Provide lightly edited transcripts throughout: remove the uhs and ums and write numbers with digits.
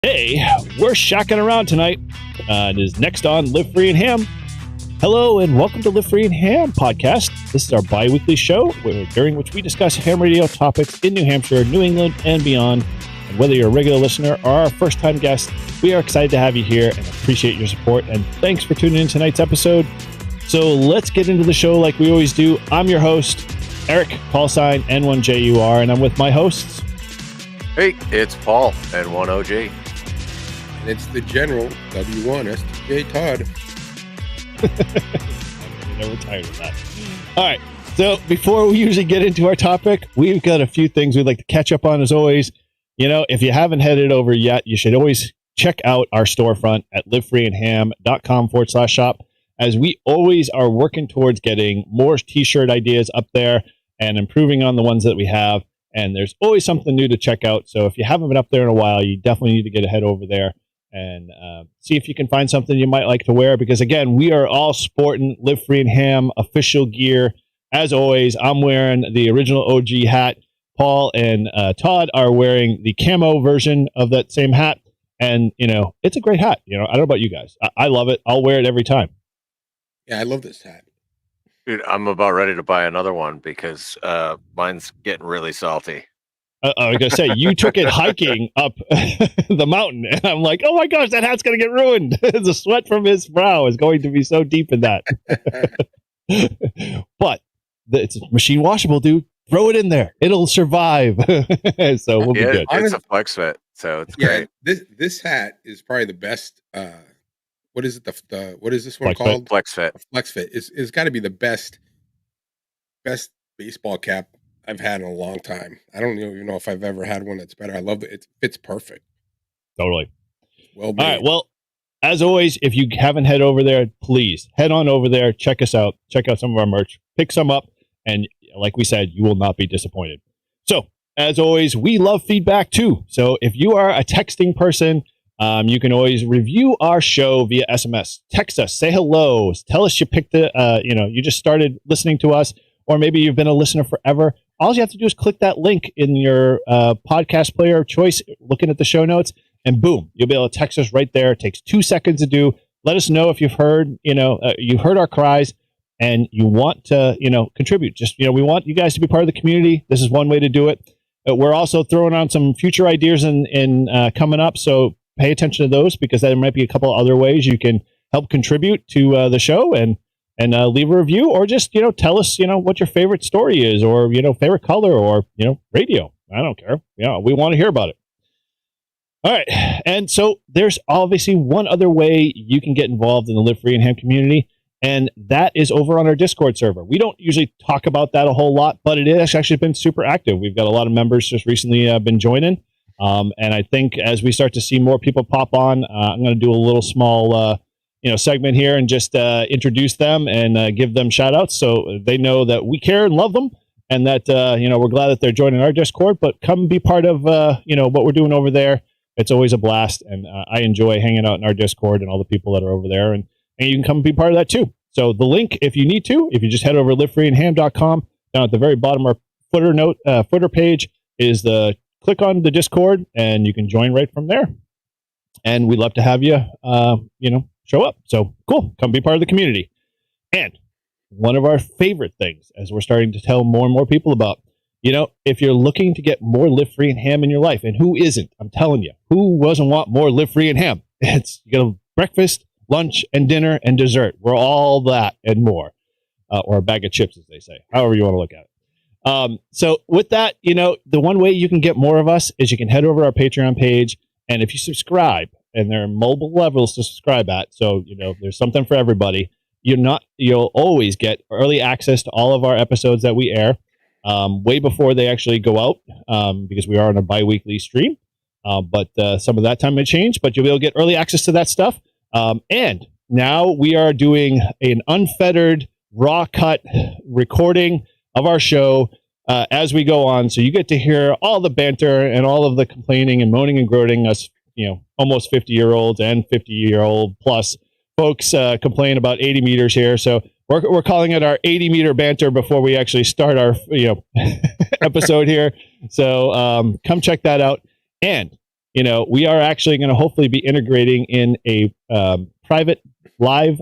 Hey, we're shacking around tonight. It is next on Live Free and Ham. Hello and welcome to Live Free and Ham podcast. This is our bi-weekly show during which we discuss ham radio topics in New Hampshire, New England, and beyond. And whether you're a regular listener or a first-time guest, we are excited to have you here and appreciate your support. And thanks for tuning in tonight's episode. So let's get into the show like we always do. I'm your host, Eric, call sign N1JUR, and I'm with my hosts. Hey, it's Paul, N1OG. And it's the General, W1STJ Todd. I'm never tired of that. All right. So before we usually get into our topic, we've got a few things we'd like to catch up on as always. You know, if you haven't headed over yet, you should always check out our storefront at livefreeandham.com/shop, as we always are working towards getting more t-shirt ideas up there and improving on the ones that we have. And there's always something new to check out. So if you haven't been up there in a while, you definitely need to get a head over there and see if you can find something you might like to wear. Because again, we are all sporting Live Free and Ham official gear. As always, I'm wearing the original OG hat. Paul and Todd are wearing the camo version of that same hat. And, you know, it's a great hat. You know, I don't know about you guys. I love it. I'll wear it every time. Yeah, I love this hat. Dude, I'm about ready to buy another one because mine's getting really salty. I was going to say, you took it hiking up the mountain, and I'm like, oh my gosh, that hat's going to get ruined. The sweat from his brow is going to be so deep in that. But it's machine washable, dude. Throw it in there. It'll survive. So we'll be good. It's a flex fit, so it's great. This hat is probably the best. What is it? What is this one called? Flex fit. Flex fit is got to be the best baseball cap I've had in a long time. I don't even know if I've ever had one that's better. I love it. It fits perfect. Totally. Well made. All right. Well, as always, if you haven't head over there, please head on over there. Check us out. Check out some of our merch. Pick some up. And like we said, you will not be disappointed. So, as always, we love feedback too. So, if you are a texting person, you can always review our show via SMS. Text us, say hello, tell us you picked you just started listening to us, or maybe you've been a listener forever. All you have to do is click that link in your podcast player of choice, looking at the show notes, and boom, you'll be able to text us right there. It takes 2 seconds to do. Let us know if you've heard, you've heard our cries and you want to, contribute. Just, we want you guys to be part of the community. This is one way to do it. We're also throwing on some future ideas in coming up. So pay attention to those, because there might be a couple other ways you can help contribute to the show and leave a review, or just, tell us, what your favorite story is, or, favorite color, or, radio. I don't care. We want to hear about it. All right. And so there's obviously one other way you can get involved in the Live Free and Ham community, and that is over on our Discord server. We don't usually talk about that a whole lot, but it has actually been super active. We've got a lot of members just recently been joining. And I think as we start to see more people pop on, I'm going to do a little small, segment here and just introduce them and give them shout outs so they know that we care and love them, and that, we're glad that they're joining our Discord. But come be part of, what we're doing over there. It's always a blast. And I enjoy hanging out in our Discord and all the people that are over there. And you can come be part of that too. So the link, if you need to, if you just head over to livefreeandham.com, down at the very bottom of our footer page is the click on the Discord, and you can join right from there. And we'd love to have you, show up. So cool. Come be part of the community. And one of our favorite things, as we're starting to tell more and more people about, if you're looking to get more Live Free and Ham in your life, and who isn't? I'm telling you, who doesn't want more Live Free and Ham? You got a breakfast, lunch, and dinner, and dessert. We're all that and more. Or a bag of chips, as they say, however you want to look at it. So with that, the one way you can get more of us is you can head over our Patreon page, and if you subscribe, and there are multiple levels to subscribe at, so there's something for everybody. You'll always get early access to all of our episodes that we air way before they actually go out, because we are on a bi-weekly stream. But some of that time may change, but you'll be able to get early access to that stuff. And now we are doing an unfettered, raw cut recording of our show as we go on. So you get to hear all the banter and all of the complaining and moaning and groaning us, almost 50-year-olds and 50-year-old plus folks complain about 80 meters here. So we're calling it our 80-meter banter before we actually start our episode here. So come check that out. And we are actually going to hopefully be integrating in a private live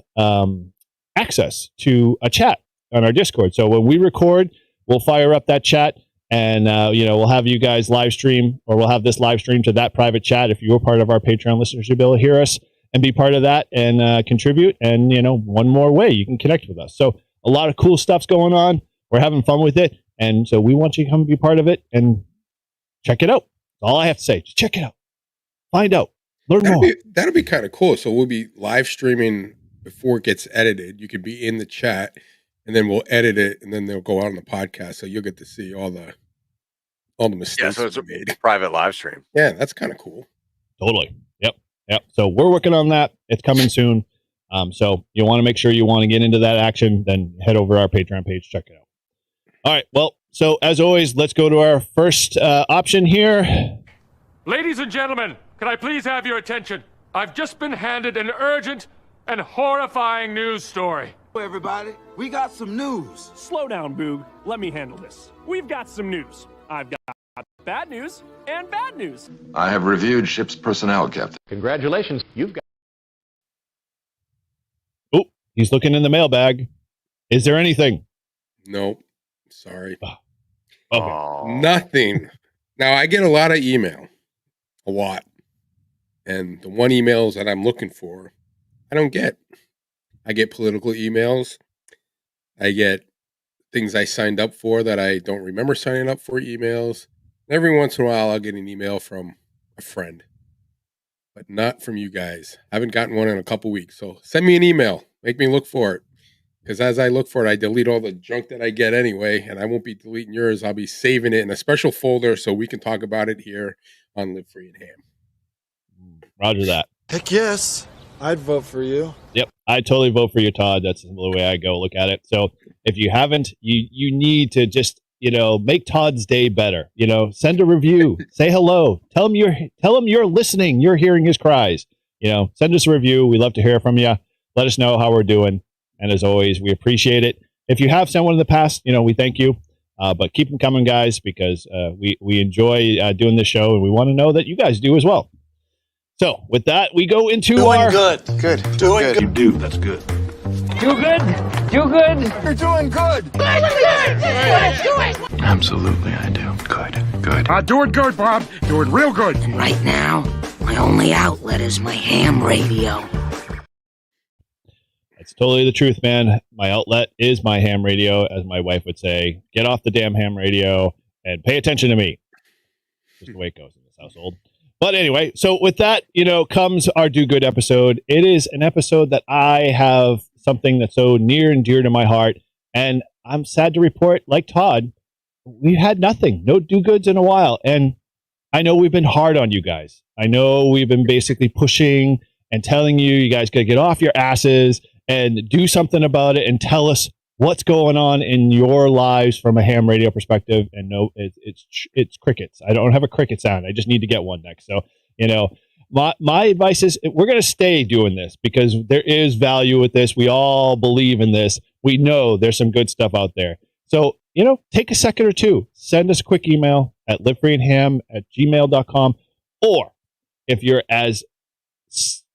access to a chat on our Discord. So when we record, we'll fire up that chat, and we'll have you guys live stream, or we'll have this live stream to that private chat. If you were part of our Patreon listeners, you'll be able to hear us and be part of that and contribute. And one more way you can connect with us. So a lot of cool stuff's going on. We're having fun with it, and so we want you to come be part of it and check it out. That's all I have to say. Just check it out, find out, learn more. That'll be kind of cool. So we'll be live streaming before it gets edited. You could be in the chat, and then we'll edit it, and then they'll go out on the podcast. So you'll get to see all the mistakes. Yeah, so it's made. a private live stream. Yeah, that's kind of cool. Totally. Yep. So we're working on that. It's coming soon. So you want to make sure you want to get into that action, then head over to our Patreon page, check it out. All right. Well, so as always, let's go to our first option here. Ladies and gentlemen, can I please have your attention? I've just been handed an urgent and horrifying news story. Hey everybody, we got some news. Slow down, Boog. Let me handle this. We've got some news. I've got bad news and bad news. I have reviewed ship's personnel, Captain. Congratulations, you've got... Oh, he's looking in the mailbag. Is there anything? Nope. Sorry. Okay. Nothing. Now, I get a lot of email. A lot. And the one emails that I'm looking for, I don't get. I get political emails. I get things I signed up for that I don't remember signing up for emails. Every once in a while, I'll get an email from a friend, but not from you guys. I haven't gotten one in a couple weeks. So send me an email. Make me look for it. Because as I look for it, I delete all the junk that I get anyway, and I won't be deleting yours. I'll be saving it in a special folder so we can talk about it here on Live Free and Ham. Roger that. Heck yes. I'd vote for you. Yep. I totally vote for you, Todd. That's the way I go look at it. So if you haven't, you need to just, make Todd's day better. Send a review, say hello, tell him you're listening, you're hearing his cries. Send us a review. We love to hear from you. Let us know how we're doing. And as always, we appreciate it. If you have sent one in the past, we thank you. But keep them coming, guys, because we enjoy doing this show, and we want to know that you guys do as well. So with that, we go into Doing good. Doing good. You do, that's good. You good? You good? You're doing good. Absolutely, I do. Good. Doing good, Bob. Doing real good. Right now, my only outlet is my ham radio. That's totally the truth, man. My outlet is my ham radio, as my wife would say. Get off the damn ham radio and pay attention to me. Just the way it goes in this household. But anyway, so with that, comes our Do Good episode. It is an episode that I have something that's so near and dear to my heart. And I'm sad to report, like Todd, we've had nothing, no Do Goods in a while. And I know we've been hard on you guys. I know we've been basically pushing and telling you guys got to get off your asses and do something about it and tell us what's going on in your lives from a ham radio perspective. And no, it's crickets. I don't have a cricket sound. I just need to get one next. So, my advice is we're going to stay doing this because there is value with this. We all believe in this. We know there's some good stuff out there. So, take a second or two, send us a quick email at livefreeandham@gmail.com. Or if you're as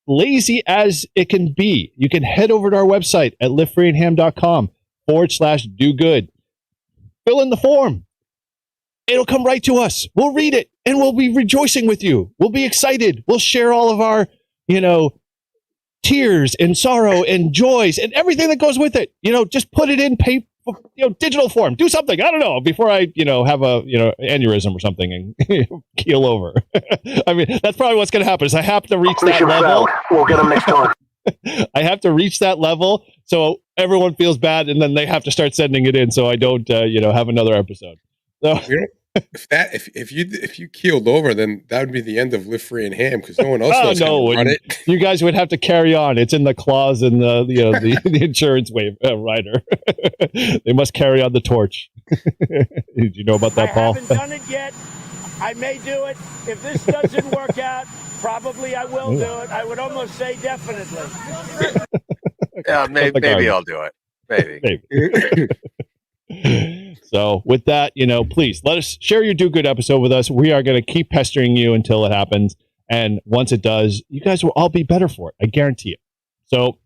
lazy as it can be, you can head over to our website at livefreeandham.com/do good. Fill in the form. It'll come right to us. We'll read it and we'll be rejoicing with you. We'll be excited. We'll share all of our, tears and sorrow and joys and everything that goes with it. Just put it in paper, digital form. Do something. I don't know, before I, have a, aneurysm or something and keel over. I mean, that's probably what's going to happen is I have to reach that level. We'll get them next time. I have to reach that level so everyone feels bad, and then they have to start sending it in so I don't, have another episode. So if you keeled over, then that would be the end of Live Free and Ham because no one else knows how to run it. You guys would have to carry on. It's in the clause in the insurance rider. They must carry on the torch. Did you know about that, Paul? I haven't done it yet. I may do it. If this doesn't work out, probably I will do it. I would almost say definitely. Yeah, maybe I'll do it. Maybe. So with that, please let us share your Do Good episode with us. We are going to keep pestering you until it happens. And once it does, you guys will all be better for it. I guarantee it. So,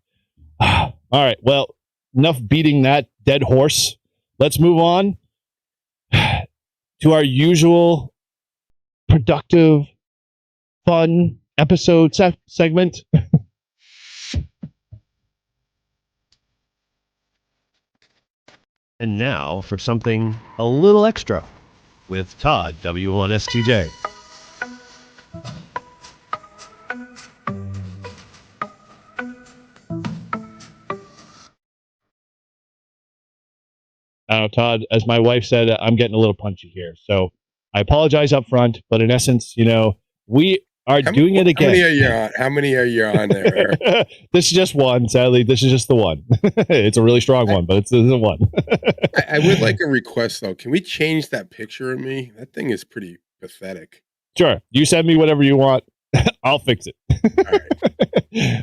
all right. Well, enough beating that dead horse. Let's move on to our usual productive, fun episode segment. And now for something a little extra with Todd, W1STJ. I don't know, Todd, as my wife said, I'm getting a little punchy here. So I apologize up front. But in essence, we are doing it again. How many are you on there? This is just one. Sadly, this is just the one. It's a really strong one, but it's the one. I would like a request, though. Can we change that picture of me? That thing is pretty pathetic. Sure. You send me whatever you want. I'll fix it. All right.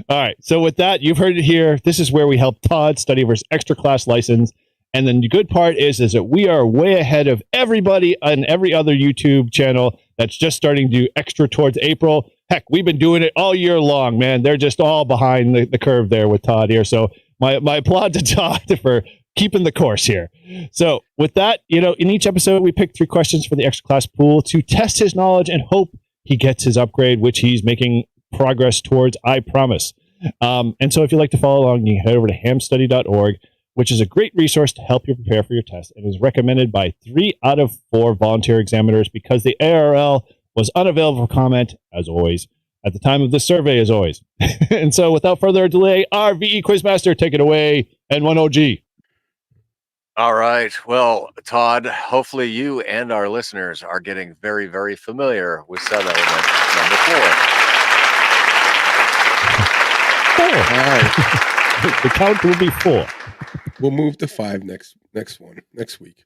All right. So with that, you've heard it here. This is where we help Todd study for his extra class license. And then the good part is that we are way ahead of everybody on every other YouTube channel that's just starting to do extra towards April. Heck, we've been doing it all year long, man. They're just all behind the curve there with Todd here. So my applaud to Todd for keeping the course here. So with that, in each episode, we pick 3 questions for the extra class pool to test his knowledge and hope he gets his upgrade, which he's making progress towards, I promise. And so if you'd like to follow along, you can head over to hamstudy.org, which is a great resource to help you prepare for your test. It is recommended by 3 out of 4 volunteer examiners because the ARL was unavailable for comment, as always, at the time of this survey, as always. And so without further delay, our VE Quizmaster, take it away, N1OG. All right. Well, Todd, hopefully you and our listeners are getting very, very familiar with sub-element number 4. All right. The count will be 4. We'll move to 5 next week.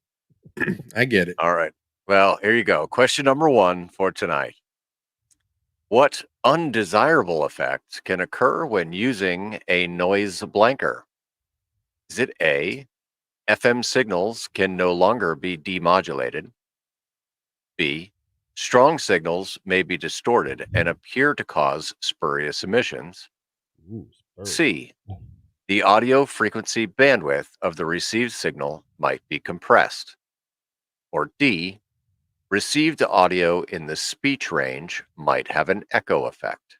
I get it. All right. Well, here you go. Question number 1 for tonight. What undesirable effect can occur when using a noise blanker? Is it A, FM signals can no longer be demodulated? B, strong signals may be distorted and appear to cause spurious emissions? C, the audio frequency bandwidth of the received signal might be compressed? Or D, received audio in the speech range might have an echo effect?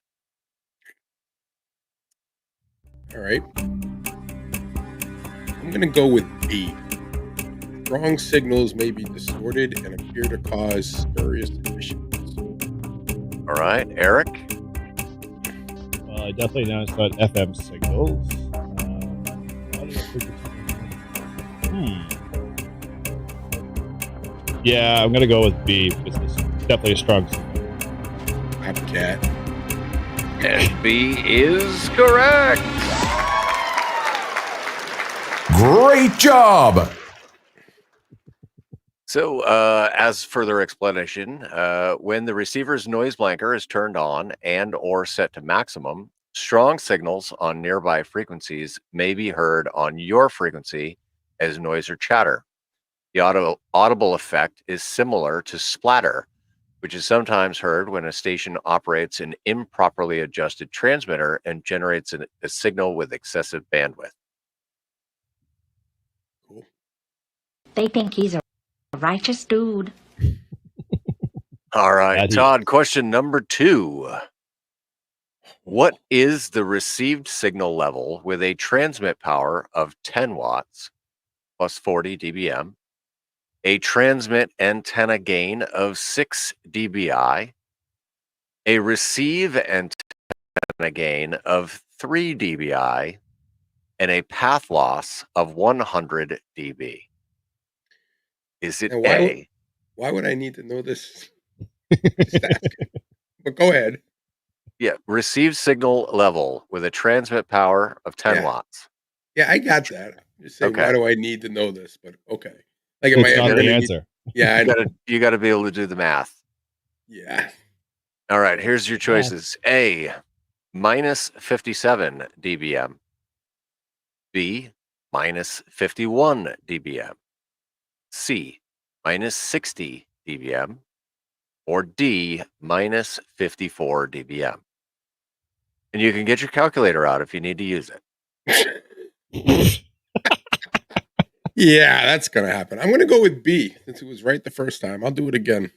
All right. I'm going to go with B. Strong signals may be distorted and appear to cause spurious emissions. All right, Eric? Well, I definitely know it's about FM signals. Yeah, I'm going to go with B. It's definitely a strong signal. Copycat. And B is correct. Great job. So, as further explanation, when the receiver's noise blanker is turned on and or set to maximum, strong signals on nearby frequencies may be heard on your frequency as noise or chatter. The audible effect is similar to splatter, which is sometimes heard when a station operates an improperly adjusted transmitter and generates a signal with excessive bandwidth. Cool. They think he's a righteous dude. All right, Todd, question number 2. What is the received signal level with a transmit power of 10 watts plus 40 dBm, a transmit antenna gain of 6 dBi, a receive antenna gain of 3 dBi, and a path loss of 100 dB? Is it A? Why would I need to know this? Just asking. But go ahead. Yeah, receive signal level with a transmit power of 10 watts. Yeah, I got that. I'm just saying, Okay. why do I need to know this? But okay. Like, am It's I not ever the gonna answer. Yeah, I know. You got to be able to do the math. Yeah. All right, here's your choices. A, minus 57 dBm. B, minus 51 dBm. C, minus 60 dBm, or D, minus 54 dBm. And you can get your calculator out if you need to use it. Yeah, that's going to happen. I'm going to go with B since it was right the first time. I'll do it again.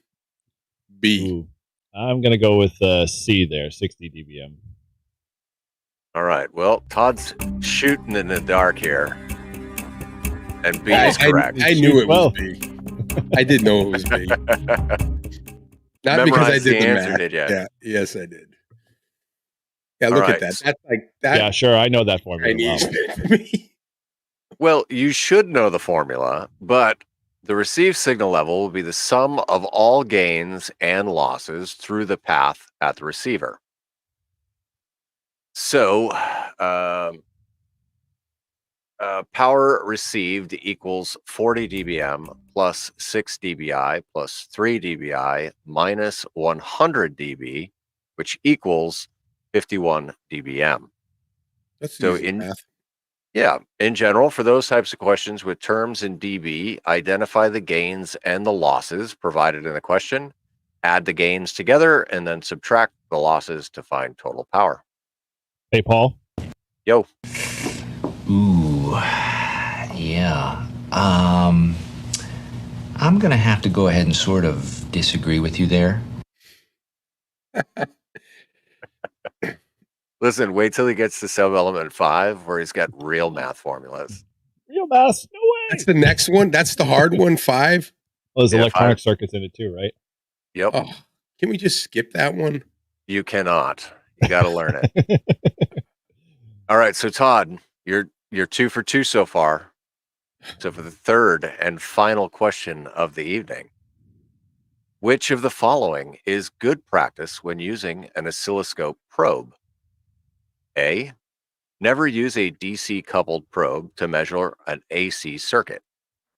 B. Ooh. I'm going to go with C there, 60 dBm. All right. Well, Todd's shooting in the dark here. And B is correct. I knew it was B. I did know it was B. Not because I did the answer, math. did you? Yeah, yes, I did. Yeah, look at that. That's like that. Yeah, sure. I know that formula. Wow. Well, you should know the formula, but the received signal level will be the sum of all gains and losses through the path at the receiver. So, power received equals 40 dBm plus 6 dBi plus 3 dBi minus 100 dB, which equals 51 dBm. That's so easy math. Yeah, in general, for those types of questions with terms in dB, identify the gains and the losses provided in the question, add the gains together, and then subtract the losses to find total power. Hey, Paul. Yo. Ooh, yeah. I'm going to have to go ahead and sort of disagree with you there. Listen, wait till he gets to sub-element 5 where he's got real math formulas. Real math? No way. That's the next one. That's the hard one, 5. Well, there's electronic circuits in it too, right? Yep. Oh, can we just skip that one? You cannot. You got to learn it. All right, so Todd, you're 2 for 2 so far. So for the third and final question of the evening, which of the following is good practice when using an oscilloscope probe? A, never use a DC coupled probe to measure an AC circuit.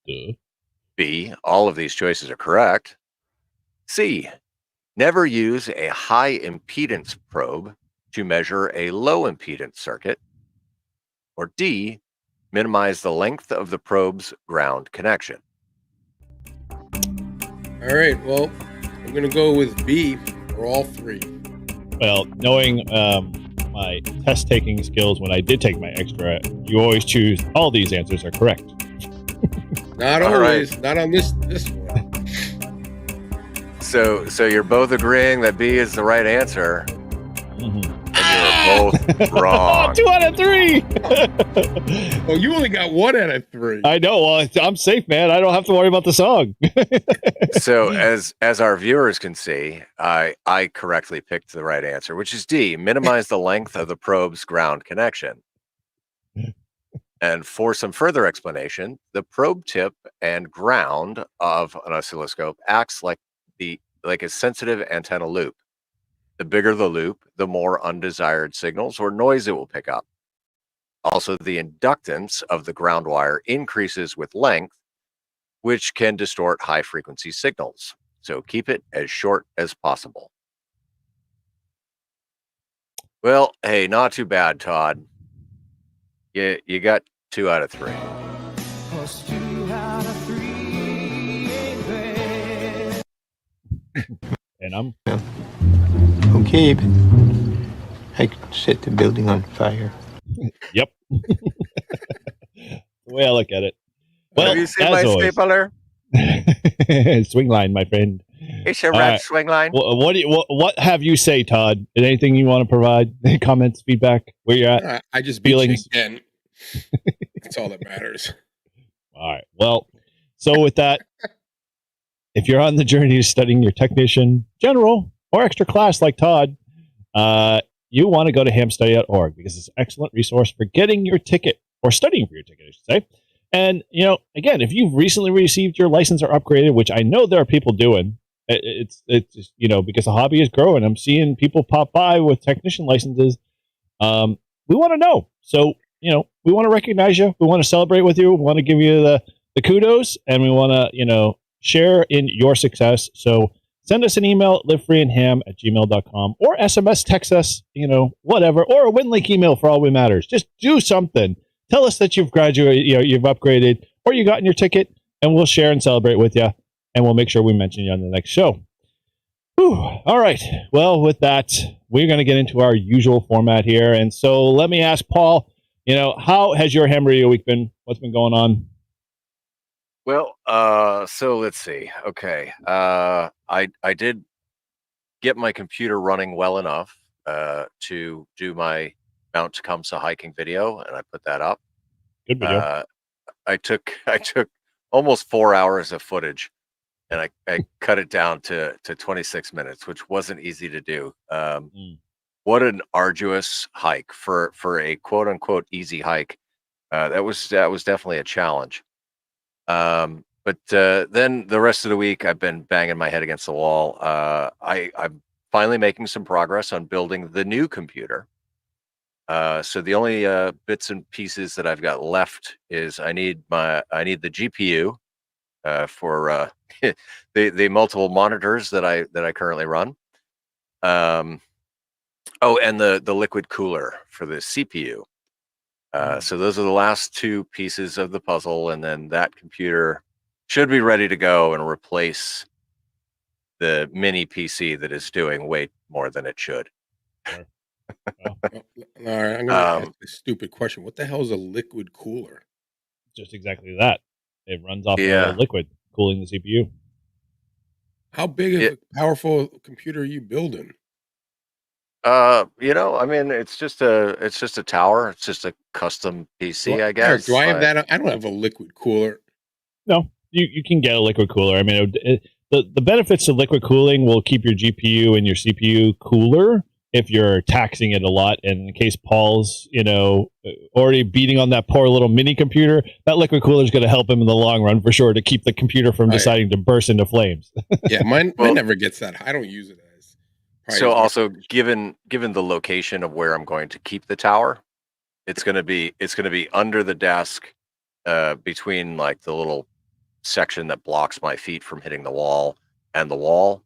B, all of these choices are correct. C, never use a high impedance probe to measure a low impedance circuit. Or D, minimize the length of the probe's ground connection. All right, well, I'm going to go with B for all 3. Well, knowing my test taking skills when I did take my extra, you always choose all these answers are correct. Not All always. right. Not on this one. So you're both agreeing that B is the right answer. And you're both wrong. 2 out of 3. Oh, you only got 1 out of 3. I know. Well, I'm safe, man. I don't have to worry about the song. So as our viewers can see, I correctly picked the right answer, which is D, minimize the length of the probe's ground connection. And for some further explanation, the probe tip and ground of an oscilloscope acts like a sensitive antenna loop. The bigger the loop, the more undesired signals or noise it will pick up. Also, the inductance of the ground wire increases with length, which can distort high-frequency signals. So keep it as short as possible. Well, hey, not too bad, Todd. You got 2 out of 3. And I'm okay, but I could set the building on fire. Yep. The way I look at it. Well, have you seen my stapler? Swing line, my friend. It's a red swing line. What have you say, Todd? Anything you want to provide? Any comments, feedback? Where you're at? I just beat you again. That's all that matters. All right. Well, so with that, if you're on the journey to studying your technician, general, or extra class like Todd, you want to go to hamstudy.org because it's an excellent resource for getting your ticket or studying for your ticket, I should say. And, again, if you've recently received your license or upgraded, which I know there are people doing, it's because the hobby is growing. I'm seeing people pop by with technician licenses. We want to know. So, we want to recognize you. We want to celebrate with you. We want to give you the kudos, and we want to, share in your success. So send us an email at livefreeandham@gmail.com or SMS text us, whatever, or a WinLink email for all we matters. Just do something. Tell us that you've graduated, you've upgraded, or you gotten your ticket. and we'll share and celebrate with you, and we'll make sure we mention you on the next show. Whew. All right. Well, with that, we're going to get into our usual format here. And so let me ask Paul, how has your ham radio week been? What's been going on? Well, so let's see. Okay. I did get my computer running well enough to do my Mount Tecumseh hiking video, and I put that up. Good video. I took almost 4 hours of footage, and I cut it down to 26 minutes, which wasn't easy to do. What an arduous hike for a quote unquote easy hike. That was definitely a challenge. But then the rest of the week, I've been banging my head against the wall. I'm finally making some progress on building the new computer. So the only bits and pieces that I've got left is I need the GPU for the multiple monitors that I currently run. And the liquid cooler for the CPU. So those are the last two pieces of the puzzle, and then that computer should be ready to go and replace the mini PC that is doing way more than it should. All right, I'm going to ask a stupid question. What the hell is a liquid cooler? Just exactly that. It runs off a liquid cooling the CPU. How big of a powerful computer are you building? It's just a tower. It's just a custom PC, I guess. Do I have that? I don't have a liquid cooler. No, you can get a liquid cooler. I mean, the benefits of liquid cooling will keep your GPU and your CPU cooler if you're taxing it a lot. And in case Paul's, already beating on that poor little mini computer, that liquid cooler is going to help him in the long run for sure to keep the computer from deciding to burst into flames. Yeah, mine never gets that. I don't use it as. So also, given the location of where I'm going to keep the tower, it's going to be under the desk, between like the little section that blocks my feet from hitting the wall and the wall.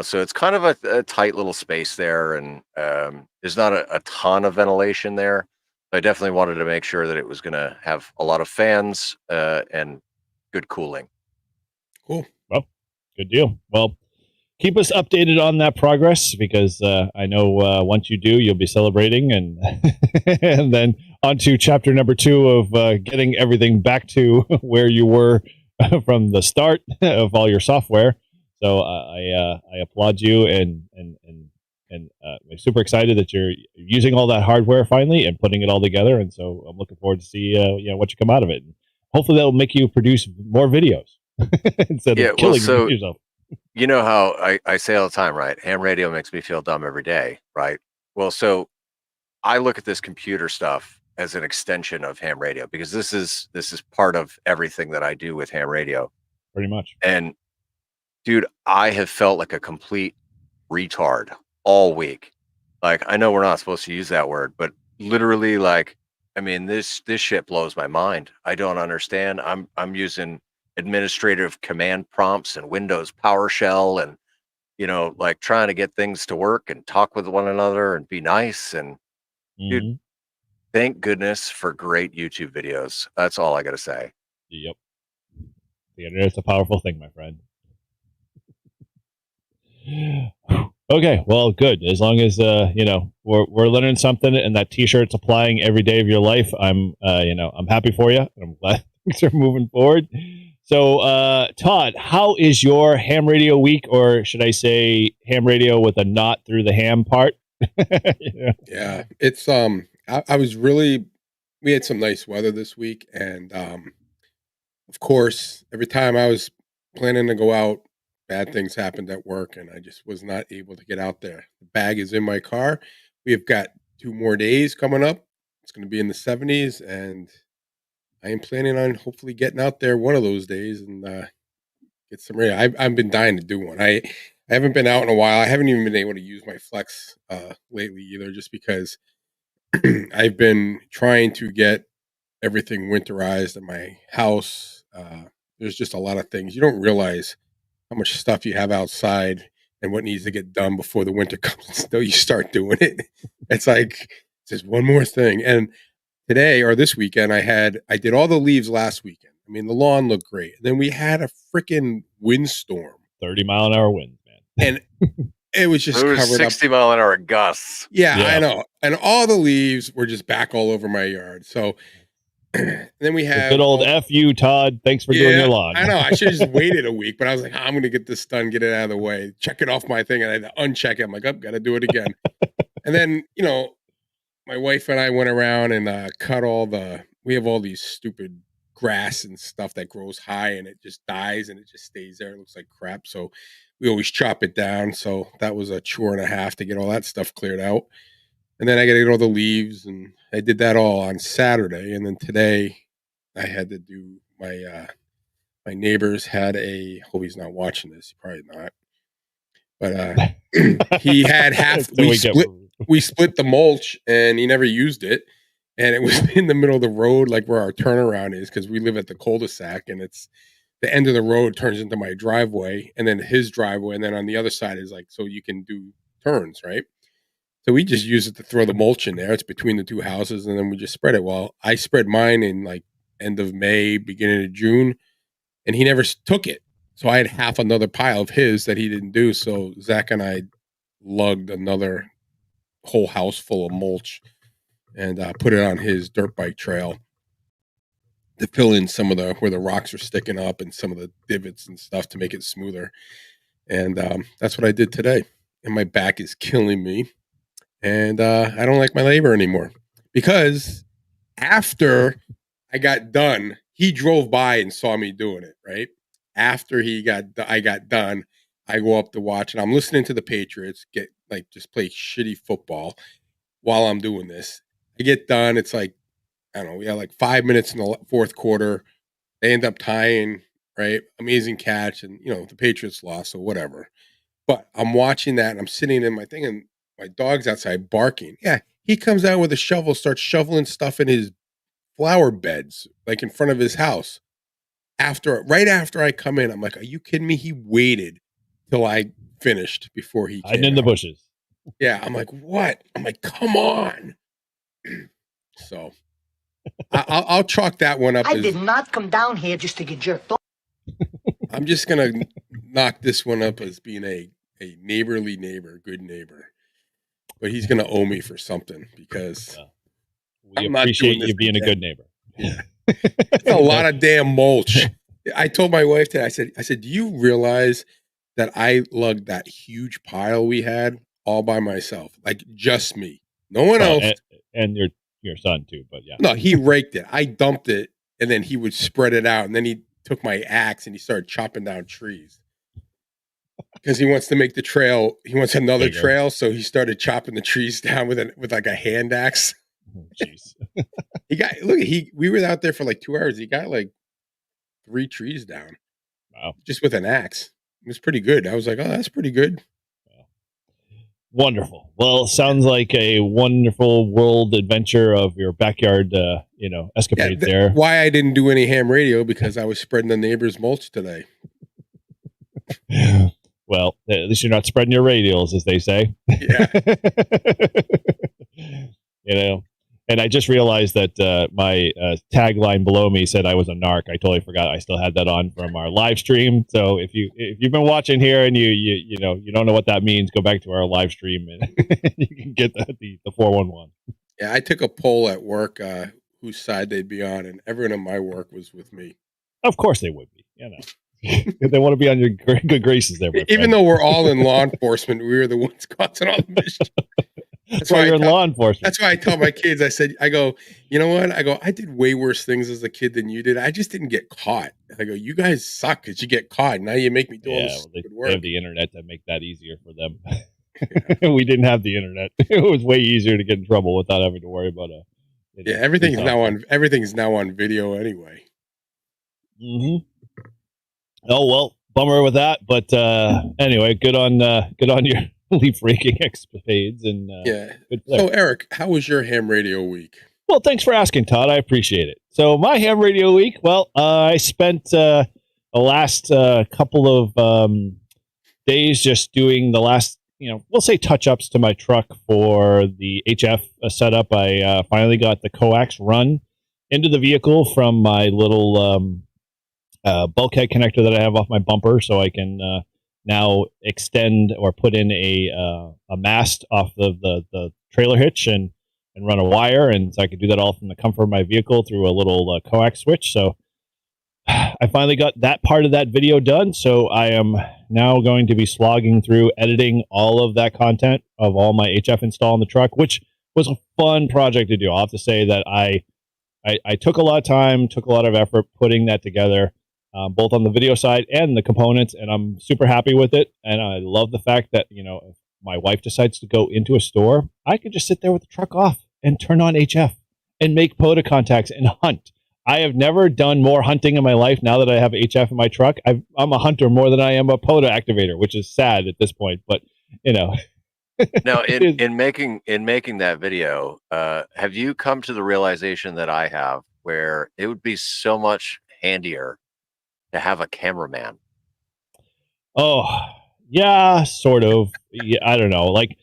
So it's kind of a tight little space there, and there's not a ton of ventilation there. I definitely wanted to make sure that it was going to have a lot of fans and good cooling. Cool. Well, good deal. Well, keep us updated on that progress, because I know once you do, you'll be celebrating, and and then on to chapter number 2 of getting everything back to where you were from the start of all your software. So I applaud you, and I'm super excited that you're using all that hardware finally and putting it all together. And so I'm looking forward to see what you come out of it. And hopefully that'll make you produce more videos instead of killing yourself. You know how I say all the time, right? Ham radio makes me feel dumb every day, right? Well, so I look at this computer stuff as an extension of ham radio, because this is part of everything that I do with ham radio. Pretty much. And dude, I have felt like a complete retard all week. Like, I know we're not supposed to use that word, but literally, like, I mean, this shit blows my mind. I don't understand. I'm using administrative command prompts and Windows PowerShell, and like trying to get things to work and talk with one another and be nice. And dude, thank goodness for great YouTube videos. That's all I gotta say. Yep. The internet's a powerful thing, my friend. Okay, well, good. As long as we're learning something, and that T-shirt's applying every day of your life, I'm happy for you. I'm glad things are moving forward. So, Todd, how is your ham radio week, or should I say ham radio with a knot through the ham part? Yeah, it's we had some nice weather this week, and of course, every time I was planning to go out, bad things happened at work, and I just was not able to get out there. The bag is in my car. We have got 2 more days coming up. It's going to be in the 70s, and I am planning on hopefully getting out there one of those days and get some radio. I've been dying to do one. I haven't been out in a while. I haven't even been able to use my Flex lately either, just because I've been trying to get everything winterized at my house. There's just a lot of things. You don't realize how much stuff you have outside and what needs to get done before the winter comes until you start doing it. It's like, just one more thing. And today or this weekend, I did all the leaves last weekend. I mean, the lawn looked great. And then we had a freaking windstorm. 30-mile-an-hour winds, man. And it was just It was covered 60-mile-an-hour gusts. Yeah, I know. And all the leaves were just back all over my yard. So then we have good old F you, Todd. Thanks for doing your lawn. I know. I should have just waited a week, but I was like, I'm going to get this done, get it out of the way, check it off my thing. And I had to uncheck it. I'm like, got to do it again. And then, my wife and I went around and cut we have all these stupid grass and stuff that grows high and it just dies and it just stays there. It looks like crap. So we always chop it down. So that was a chore and a half to get all that stuff cleared out. And then I got to get all the leaves, and I did that all on Saturday. And then today I had to do my neighbors had hope he's not watching this. He probably not. But he had half, we split the mulch and he never used it. And it was in the middle of the road, like where our turnaround is, because we live at the cul-de-sac and it's the end of the road turns into my driveway and then his driveway. And then on the other side is like, so you can do turns, right? So we just use it to throw the mulch in there. It's between the two houses, and then we just spread it. Well, I spread mine in like end of May, beginning of June, and he never took it. So I had half another pile of his that he didn't do. So Zach and I lugged another whole house full of mulch and put it on his dirt bike trail to fill in some of where the rocks are sticking up and some of the divots and stuff to make it smoother. And that's what I did today. And my back is killing me. And I don't like my labor anymore because after I got done, he drove by and saw me doing it, right? After I got done, I go up to watch and I'm listening to the Patriots just play shitty football while I'm doing this. I get done. It's like, I don't know, we had like 5 minutes in the fourth quarter. They end up tying, right? Amazing catch. And, the Patriots lost, so whatever. But I'm watching that and I'm sitting in my thing and my dog's outside barking. Yeah, he comes out with a shovel, starts shoveling stuff in his flower beds, like in front of his house. Right after I come in, I'm like, are you kidding me? He waited till I finished before he came hiding in the bushes. Yeah, I'm like, what? I'm like, come on. So I'll chalk that one up. I did not come down here just to get jerked off. I'm just going to knock this one up as being a neighborly neighbor, good neighbor. But he's going to owe me for something because we appreciate you being a good neighbor. Yeah. It's a lot of damn mulch. I told my wife that I said, do you realize that I lugged that huge pile we had all by myself? Like just me. No one else. And your son too, but yeah. No, he raked it. I dumped it and then he would spread it out. And then he took my axe and he started chopping down trees. Because he wants to make the trail. He wants another trail, so he started chopping the trees down with like a hand axe. Jeez. We were out there for like 2 hours. He got like 3 trees down. Wow. Just with an axe. It was pretty good. I was like, oh, that's pretty good. Wonderful. Well, sounds like a wonderful world adventure of your backyard, escapade there. Why I didn't do any ham radio because I was spreading the neighbor's mulch today. Well, at least you're not spreading your radials, as they say. Yeah. And I just realized that my tagline below me said I was a narc. I totally forgot I still had that on from our live stream. So if you've been watching here and you don't know what that means, go back to our live stream and you can get the 411. Yeah, I took a poll at work whose side they'd be on, and everyone in my work was with me. Of course they would be. They want to be on your good graces there. Even though we're all in law enforcement, we were the ones causing all the mischief. That's why you're in law enforcement. That's why I tell my kids, I go, you know what? I did way worse things as a kid than you did. I just didn't get caught. I go, you guys suck because you get caught. Now you make me do all this stupid work. They have the internet to make that easier for them. Yeah. We didn't have the internet. It was way easier to get in trouble without having to worry about everything's now on video anyway. Mm-hmm. Oh well, bummer with that. But anyway, good on your leaf raking escapades and good So Eric, how was your ham radio week? Well, thanks for asking, Todd. I appreciate it. So my ham radio week. Well, I spent the last couple of days just doing the last, we'll say touch-ups to my truck for the HF setup. I finally got the coax run into the vehicle from my little bulkhead connector that I have off my bumper, so I can now extend or put in a mast off the trailer hitch and run a wire, and so I could do that all from the comfort of my vehicle through a little coax switch. So I finally got that part of that video done, so I am now going to be slogging through editing all of that content of all my HF install in the truck, which was a fun project to do. I'll have to say that I took a lot of time, took a lot of effort putting that together, both on the video side and the components, and I'm super happy with it. And I love the fact that, you know, if my wife decides to go into a store, I could just sit there with the truck off and turn on HF and make POTA contacts and hunt. I have never done more hunting in my life now that I have HF in my truck. I'm a hunter more than I am a POTA activator, which is sad at this point, but you know. Now, in making that video, have you come to the realization that I have, where it would be so much handier to have a cameraman? Oh, yeah, sort of. Yeah, I don't know. Like,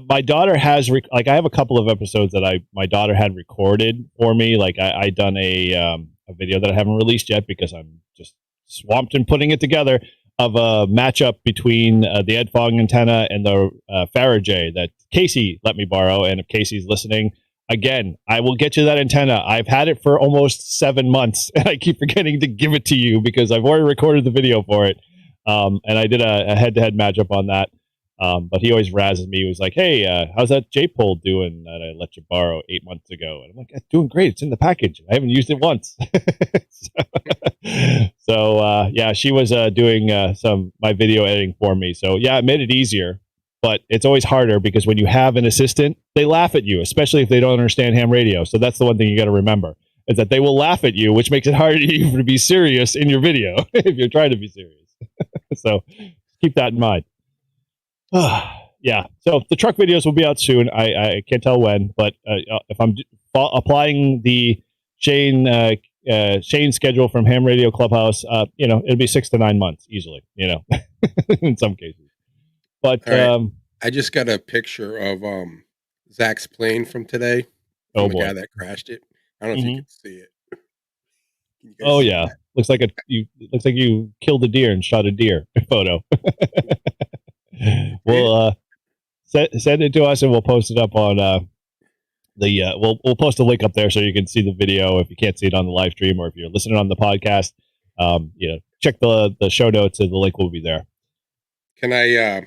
my daughter has I have a couple of episodes that my daughter had recorded for me. Like I done a video that I haven't released yet because I'm just swamped in putting it together, of a matchup between the Ed Fogg antenna and the Faraday that Casey let me borrow. And if Casey's listening, again, I will get you that antenna. I've had it for almost 7 months, and I keep forgetting to give it to you because I've already recorded the video for it. And I did a head-to-head matchup on that. But he always razzes me. He was like, hey, how's that J-pole doing that I let you borrow 8 months ago? And I'm like, it's doing great. It's in the package. I haven't used it once. So yeah, she was doing my video editing for me. So yeah, it made it easier, but it's always harder because when you have an assistant, they laugh at you, especially if they don't understand ham radio. So that's the one thing you got to remember, is that they will laugh at you, which makes it harder to be serious in your video if you're trying to be serious. So keep that in mind. Yeah, so the truck videos will be out soon. I can't tell when, but if I'm applying the Shane schedule from Ham Radio Clubhouse, you know, it'll be 6 to 9 months easily, you know, in some cases. But right. I just got a picture of Zach's plane from today. Oh the boy, guy that crashed it. I don't know if you can see it. Oh yeah, that? looks like you killed a deer and shot a deer photo. We'll send it to us and we'll post it up on we'll post a link up there so you can see the video if you can't see it on the live stream, or if you're listening on the podcast, you know, check the show notes and the link will be there. Can I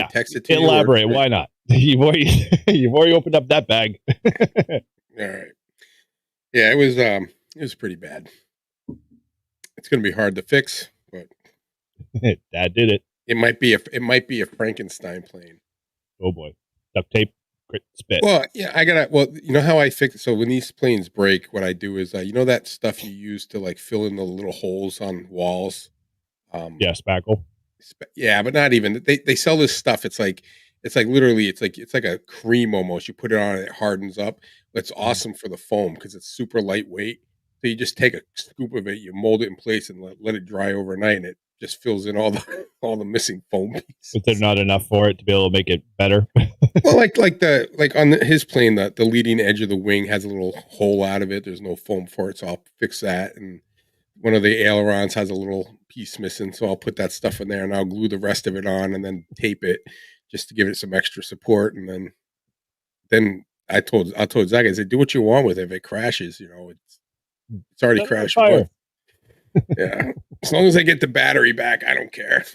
text it to you? Elaborate. Why not? You've already opened up that bag. All right. Yeah, it was pretty bad. It's going to be hard to fix, but Dad did it. It might be a Frankenstein plane. Oh boy, duct tape, grit, spit. Well, yeah, you know how I fix it? So when these planes break, what I do is, you know that stuff you use to like fill in the little holes on walls? Yeah, spackle. Yeah, but not even. They sell this stuff. It's like literally, it's like a cream almost. You put it on, it hardens up. But it's awesome for the foam because it's super lightweight. So you just take a scoop of it, you mold it in place, and let it dry overnight, and it just fills in all the missing foam pieces. But there's not enough for it to be able to make it better. Well, like on his plane, the leading edge of the wing has a little hole out of it. There's no foam for it, so I'll fix that. And one of the ailerons has a little piece missing, so I'll put that stuff in there, and I'll glue the rest of it on, and then tape it just to give it some extra support. And then I told Zach, I said, do what you want with it. If it crashes, you know, it's already crashed. Yeah, as long as I get the battery back, I don't care.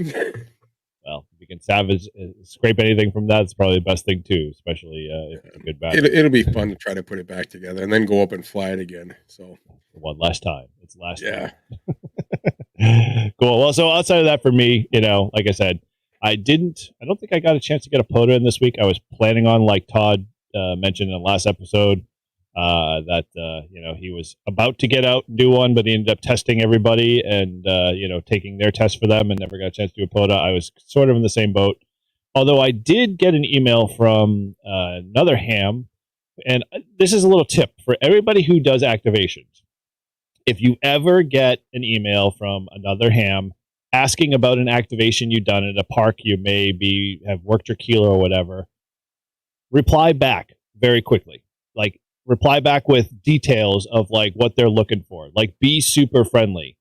Well, if you can scrape anything from that, it's probably the best thing too, especially if it's a good battery. It'll be fun to try to put it baback together and then go up and fly it again. So one last time. It's last time. Cool. Well, so outside of that, for me, you know, like I said, I don't think I got a chance to get a POTA in this week. I was planning on, like Todd mentioned in the last episode, that you know, he was about to get out and do one, but he ended up testing everybody and you know, taking their test for them and never got a chance to do a POTA. I was sort of in the same boat, although I did get an email from another ham, and this is a little tip for everybody who does activations. If you ever get an email from another ham asking about an activation you've done at a park, you maybe have worked your kilo or whatever, reply back very quickly. Like, reply back with details of like what they're looking for. Like, be super friendly.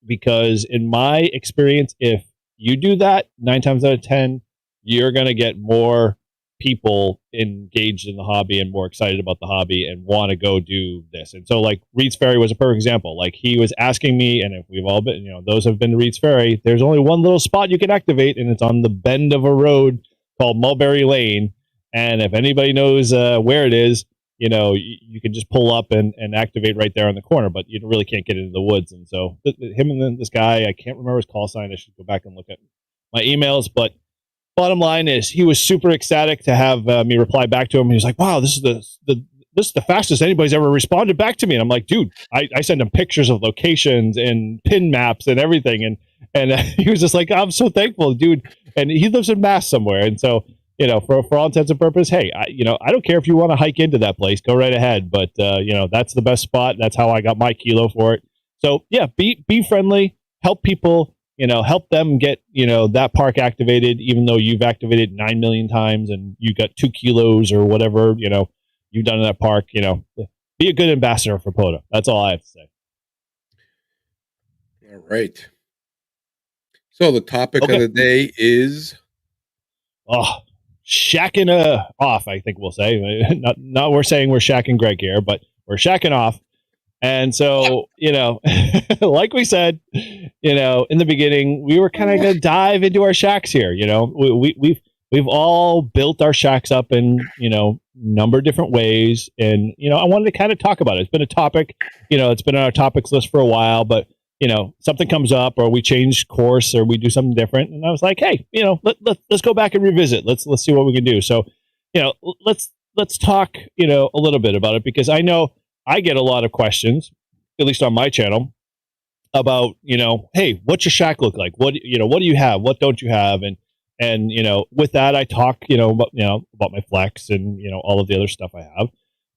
because in my experience, if you do that 9 times out of 10, you're going to get more people engaged in the hobby and more excited about the hobby and want to go do this. And so like Reed's Ferry was a perfect example. Like he was asking me, and if we've all been, those have been to Reed's Ferry, there's only one little spot you can activate, and it's on the bend of a road called Mulberry Lane. And if anybody knows where it is, you can just pull up and activate right there on the corner, but you really can't get into the woods. And so him and then this guy, I can't remember his call sign. I should go back and look at my emails, but bottom line is he was super ecstatic to have me reply back to him. He was like, wow, this is the fastest anybody's ever responded back to me. And I'm like, dude, I send him pictures of locations and pin maps and everything. And he was just like, I'm so thankful, dude. And he lives in Mass somewhere. And so, for all intents and purposes, hey, I don't care if you want to hike into that place, go right ahead. But, that's the best spot. That's how I got my kilo for it. So yeah, be friendly, help people, help them get, that park activated, even though you've activated 9 million times and you got 2 kilos or whatever, you've done in that park, be a good ambassador for POTA. That's all I have to say. All right. So the topic of the day is shacking off, I think we'll say. Not we're saying we're shacking Greg here, but we're shacking off. And so, like we said, in the beginning, we were kind of going to dive into our shacks here. We've all built our shacks up in, number of different ways. And, I wanted to kind of talk about it. It's been a topic, it's been on our topics list for a while, but, something comes up or we change course or we do something different. And I was like, hey, let's go back and revisit. Let's see what we can do. So, let's talk, a little bit about it, because I know I get a lot of questions, at least on my channel, about, hey, what's your shack look like? What do you have? What don't you have? And with that, I talk, about my flex and, all of the other stuff I have.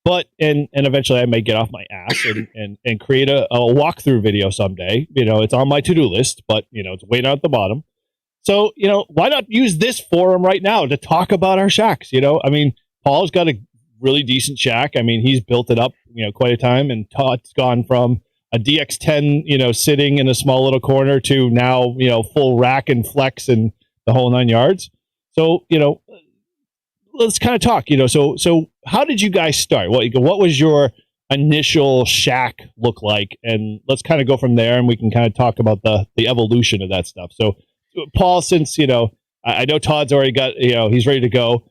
But, and eventually I may get off my ass and create a walkthrough video someday. It's on my to-do list, but, it's way down at the bottom. So, why not use this forum right now to talk about our shacks? Paul's got a really decent shack. He's built it up, quite a time, and Todd's gone from a DX10, sitting in a small little corner to now, full rack and flex and the whole 9 yards. So, let's kind of talk, so how did you guys start? What was your initial shack look like? And let's kind of go from there, and we can kind of talk about the evolution of that stuff. So Paul, since, I know Todd's already got, he's ready to go.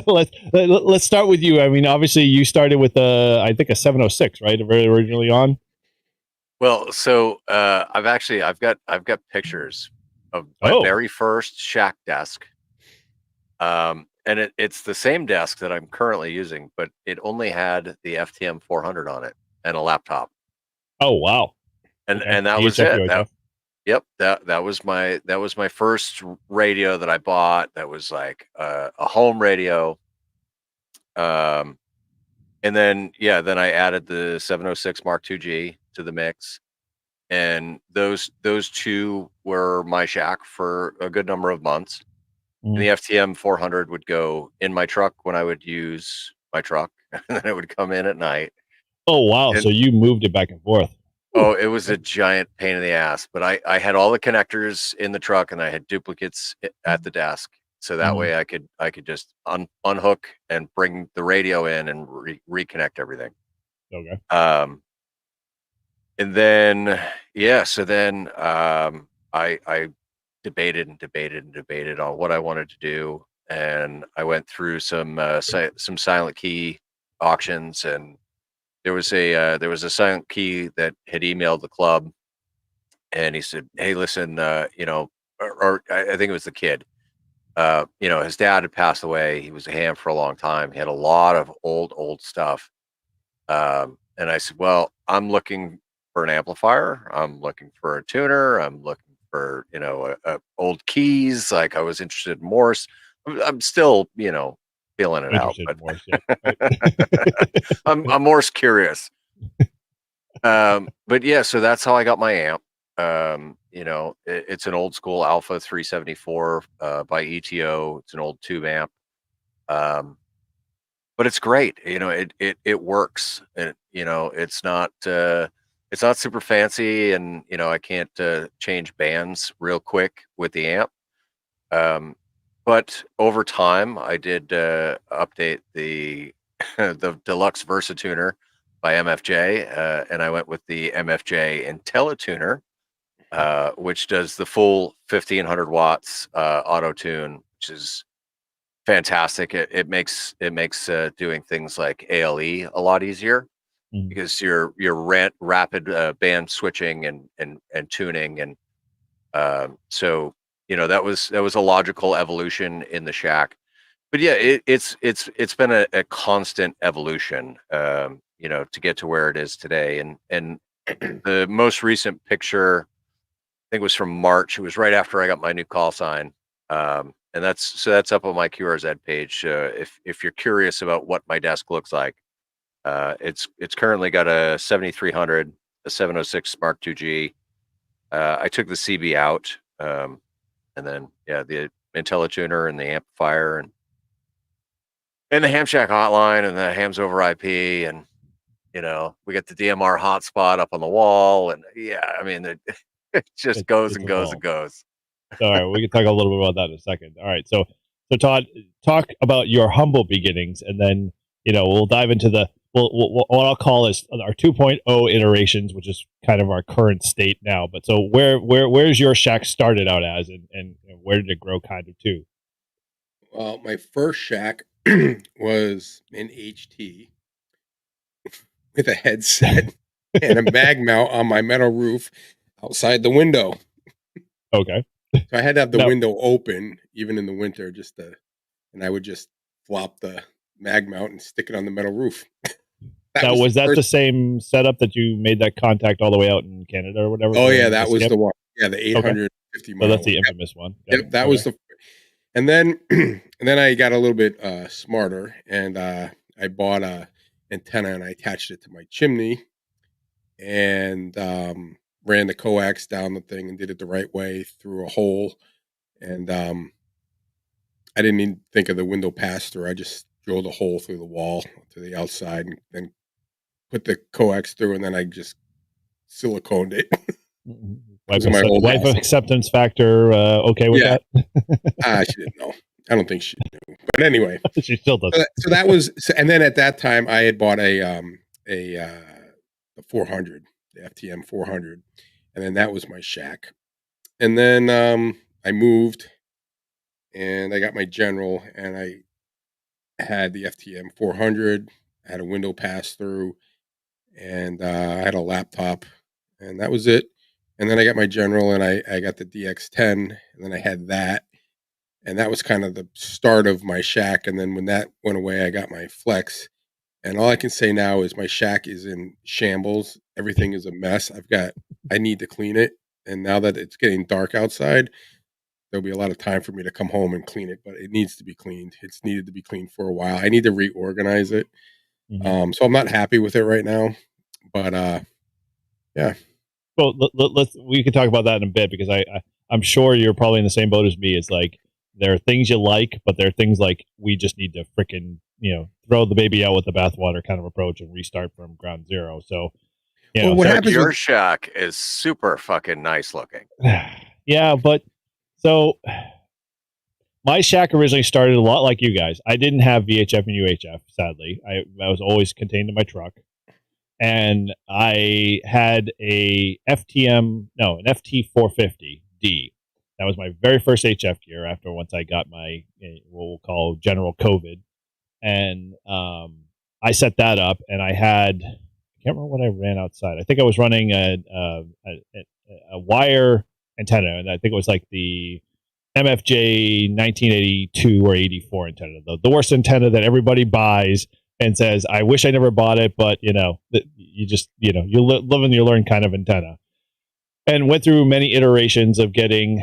Let's start with you. Obviously you started with I think a 706, right? Very originally on. Well, so I've got pictures of my very first shack desk. And it's the same desk that I'm currently using, but it only had the FTM 400 on it and a laptop. Oh wow. And that was it. Yep, that was my first radio that I bought. That was like a home radio. And then I added the 706 Mark II-G to the mix, and those two were my shack for a good number of months. And the FTM 400 would go in my truck when I would use my truck, and then it would come in at night. Oh wow! So you moved it back and forth. Oh, it was a giant pain in the ass, but I had all the connectors in the truck, and I had duplicates at the desk, so that way I could just unhook and bring the radio in and reconnect everything. Okay. And then so then I debated on what I wanted to do, and I went through some silent key auctions, and there was a silent key that had emailed the club, and he said, hey, listen, or I think it was the kid, his dad had passed away. He was a ham for a long time. He had a lot of old stuff. And I said, well, I'm looking for an amplifier. I'm looking for a tuner. I'm looking for, old keys. Like, I was interested in Morse. I'm still, feeling it out, but Morse, I'm Morse curious. But yeah, so that's how I got my amp. It's an old school Alpha 374 by ETO. It's an old tube amp. But it's great. It works. And it's It's not super fancy, and I can't change bands real quick with the amp. But over time, I did update the the Deluxe Versatuner by MFJ, and I went with the MFJ IntelliTuner, which does the full 1500 watts auto tune, which is fantastic. It makes doing things like ALE a lot easier because your rapid band switching and tuning, and so that was a logical evolution in the Shack. But yeah, it's been a constant evolution, to get to where it is today. And the most recent picture, I think, was from March. It was right after I got my new call sign. And that's up on my QRZ page. If you're curious about what my desk looks like, it's currently got a 7300, a 706 Mark IIG. I took the CB out, and then the IntelliTuner and the amplifier and the Ham Shack hotline and the hams over IP, and we got the DMR hotspot up on the wall, and I mean it just goes and goes and goes. All right, we can talk a little bit about that in a second. All right, so Todd, talk about your humble beginnings, and then we'll dive into what I'll call is our 2.0 iterations, which is kind of our current state now. But so where's your Shack started out as, and where did it grow kind of to? Well, my first Shack was an HT with a headset and a mag mount on my metal roof outside the window. Okay. So I had to have the window open, even in the winter, and I would just flop the mag mount and stick it on the metal roof. Was that the same setup that you made that contact all the way out in Canada or whatever? Oh yeah, that was the one. Yeah, the 850 mile. So that's the infamous one. Yep, that was the. And then I got a little bit smarter, and I bought a antenna and I attached it to my chimney, and ran the coax down the thing and did it the right way through a hole. And I didn't even think of the window pass through. I just drilled a hole through the wall to the outside and then put the coax through, and then I just siliconed it. Wife acceptance factor, okay with that? She didn't know. I don't think she knew. But anyway. She still does. So that was, and then at that time I had bought a 400, the FTM 400, and then that was my Shack. And then I moved, and I got my General, and I had the FTM 400. I had a window pass through, and I had a laptop, and that was it. And then I got my General, and I got the DX10, and then I had that, and that was kind of the start of my Shack. And then when that went away, I got my Flex. And all I can say now is my Shack is in shambles. Everything is a mess. I need to clean it. And now that it's getting dark outside, there'll be a lot of time for me to come home and clean it, but it needs to be cleaned. It's needed to be cleaned for a while. I need to reorganize it. Mm-hmm. So I'm not happy with it right now, but yeah. Well, we can talk about that in a bit, because I'm sure you're probably in the same boat as me. It's like, there are things you like, but there are things like, we just need to frickin', throw the baby out with the bathwater kind of approach and restart from ground zero. So, what happens? Your Shack is super fucking nice looking. Yeah, but so my Shack originally started a lot like you guys. I didn't have VHF and UHF, sadly. I was always contained in my truck. And I had an FT450D. That was my very first HF gear once I got my, what we'll call general COVID. And I set that up, and I can't remember what I ran outside. I think I was running a wire antenna, and I think it was like the MFJ 1982 or 84 antenna, the worst antenna that everybody buys and says, I wish I never bought it, but you just, you live and you learn kind of antenna. And went through many iterations of getting,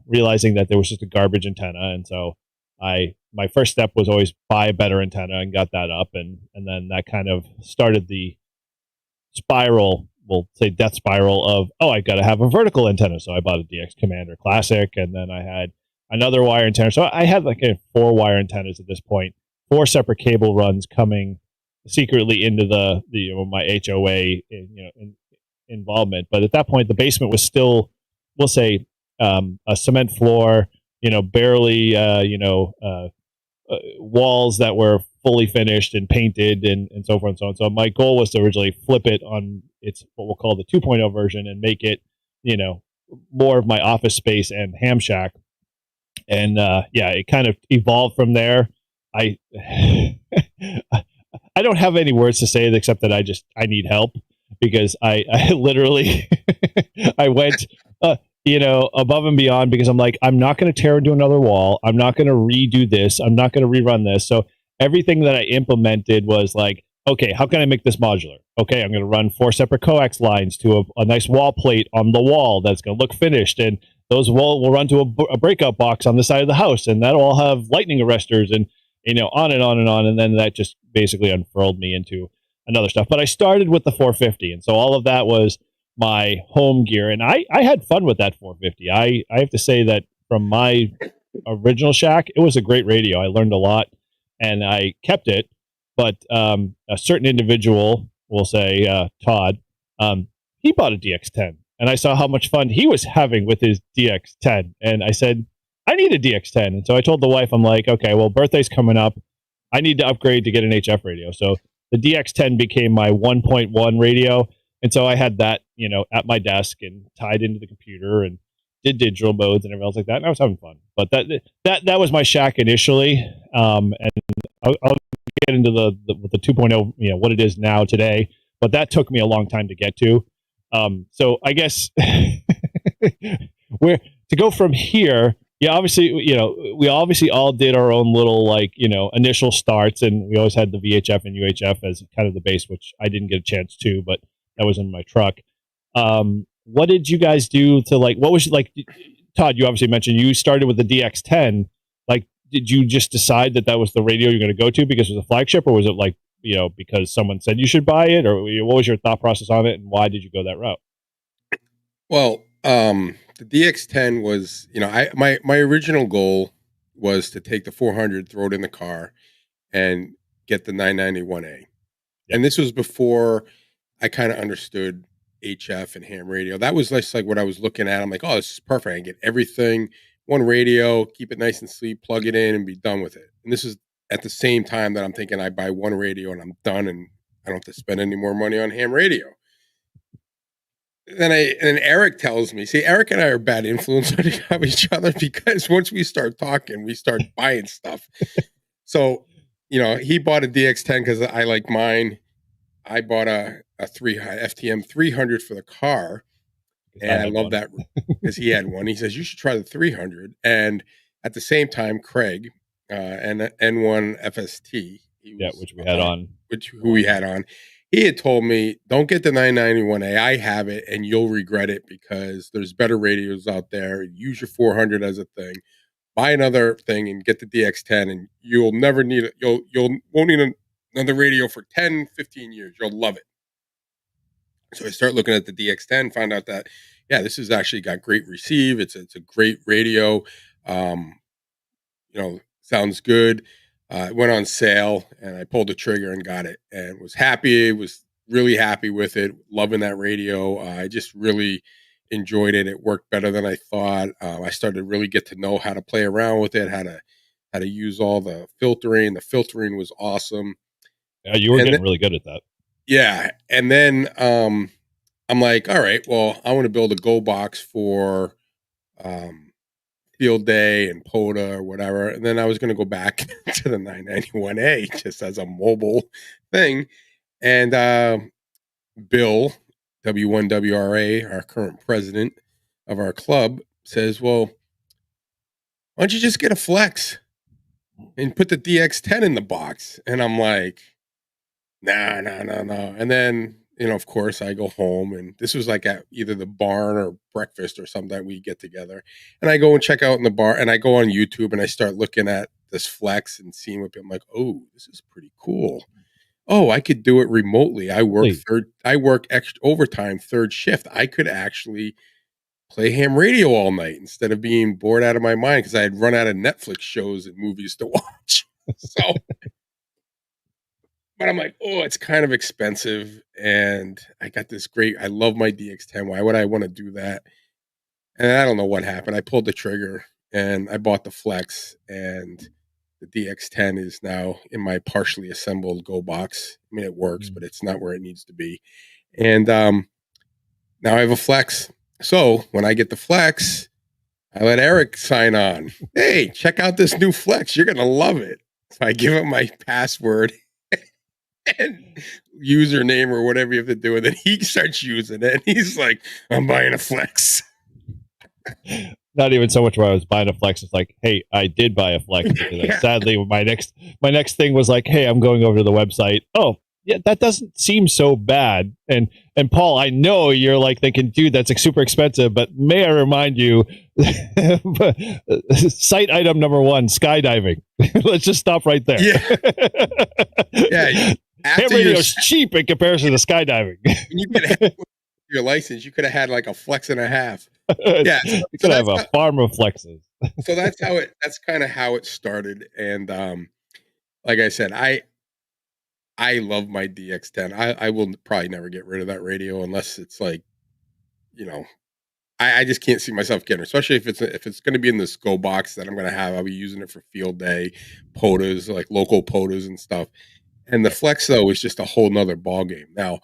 realizing that there was just a garbage antenna. And so my first step was always buy a better antenna, and got that up. And then that kind of started the spiral, we'll say death spiral of, I got to have a vertical antenna. So I bought a DX Commander Classic, and then I had another wire antenna. So I had like 4 wire antennas at this point, 4 separate cable runs coming secretly into the my HOA, involvement. But at that point, the basement was still, we'll say, a cement floor, barely, walls that were fully finished and painted and so forth and so on. So my goal was to originally flip it on its what we'll call the 2.0 version and make it, more of my office space and ham shack. And it kind of evolved from there. I I don't have any words to say except that I need help, because I literally I went above and beyond, because I'm like, I'm not going to tear into another wall. I'm not going to redo this. I'm not going to rerun this. So everything that I implemented was like, okay, how can I make this modular? Okay, I'm going to run 4 separate coax lines to a nice wall plate on the wall that's going to look finished, and those will run to a breakout box on the side of the house, and that'll all have lightning arresters, and on and on and on. And then that just basically unfurled me into another stuff. But I started with the 450, and so all of that was my home gear, and I had fun with that 450. I have to say that from my original shack, it was a great radio. I learned a lot, and I kept it. But a certain individual, we'll say Todd, he bought a DX10, and I saw how much fun he was having with his DX10, and I said, I need a DX10. And so I told the wife, I'm like, okay, well, birthday's coming up. I need to upgrade to get an HF radio. So the DX10 became my 1.1 radio. And so I had that, at my desk and tied into the computer and did digital modes and everything else like that. And I was having fun. But that was my shack initially. And I'll get into the 2.0, what it is now today. But that took me a long time to get to. So I guess where to go from here. Yeah, obviously, we obviously all did our own little, initial starts, and we always had the VHF and UHF as kind of the base, which I didn't get a chance to, but that was in my truck. What did you guys do to, what was, Todd, you obviously mentioned you started with the DX10. Did you just decide that was the radio you're going to go to because it was a flagship, or was it because someone said you should buy it, or what was your thought process on it, and why did you go that route? Well, the DX10 was, my original goal was to take the 400, throw it in the car, and get the 991A. Yep. And this was before I kind of understood HF and ham radio. That was just like what I was looking at. I'm like, oh, this is perfect. I can get everything, one radio, keep it nice and sleek, plug it in, and be done with it. And this is at the same time that I'm thinking I buy one radio and I'm done, and I don't have to spend any more money on ham radio. Then Eric tells me, see, Eric and I are bad influence on each other, because once we start talking, we start buying stuff. So, he bought a DX10 because I like mine. I bought a FTM 300 for the car, and I love that because he had one. He says, you should try the 300. And at the same time, Craig, and N1 FST, which we had on. Who we had on. He had told me, don't get the 991A. I have it, and you'll regret it, because there's better radios out there. Use your 400 as a thing. Buy another thing and get the DX10, and you'll never need it. You'll won't need another radio for 10, 15 years. You'll love it. So I start looking at the DX10, found out that, this has actually got great receive. It's a great radio. Sounds good. It went on sale, and I pulled the trigger and got it, and was happy. Was really happy with it. Loving that radio. I just really enjoyed it. It worked better than I thought. I started to really get to know how to play around with it, how to use all the filtering. The filtering was awesome. Yeah, you were getting really good at that. Yeah, and then I'm like, all right, well, I want to build a Go box for Field Day and POTA or whatever, and then I was going to go back to the 991A just as a mobile thing. And Bill, W1WRA, our current president of our club, says, well, why don't you just get a Flex and put the DX10 in the box? And I'm like, no. And then, of course, I go home, and this was like at either the barn or breakfast or something that we get together. And I go and check out in the bar, and I go on YouTube, and I start looking at this Flex and seeing what I'm like, oh, this is pretty cool. Oh, I could do it remotely. I work extra overtime, third shift. I could actually play ham radio all night instead of being bored out of my mind because I had run out of Netflix shows and movies to watch. So But I'm like, oh, it's kind of expensive. And I got this I love my DX10. Why would I want to do that? And I don't know what happened. I pulled the trigger and I bought the Flex, and the DX10 is now in my partially assembled Go box. I mean, it works, but it's not where it needs to be. And now I have a Flex. So when I get the Flex, I let Eric sign on. Hey, check out this new Flex. You're going to love it. So I give him my password and username or whatever you have to do. And then he starts using it. And he's like, I'm buying a Flex. Not even so much where I was buying a Flex. It's like, hey, I did buy a Flex. Yeah. Sadly, my next thing was like, hey, I'm going over to the website. Oh, yeah, that doesn't seem so bad. And Paul, I know you're like thinking, dude, that's like super expensive. But may I remind you, site item number 1, skydiving. Let's just stop right there. Yeah. Yeah. Ham radio's cheap in comparison to skydiving. When you get your license, you could have had like a Flex and a half. Yeah, you could have a farm of Flexes. So that's kind of how it started. And like I said, I love my DX10. I will probably never get rid of that radio unless it's like, I just can't see myself getting it, especially if it's going to be in this Go box that I'm going to have. I'll be using it for field day, potas, like local potas and stuff. And the Flex though is just a whole nother ball game. Now,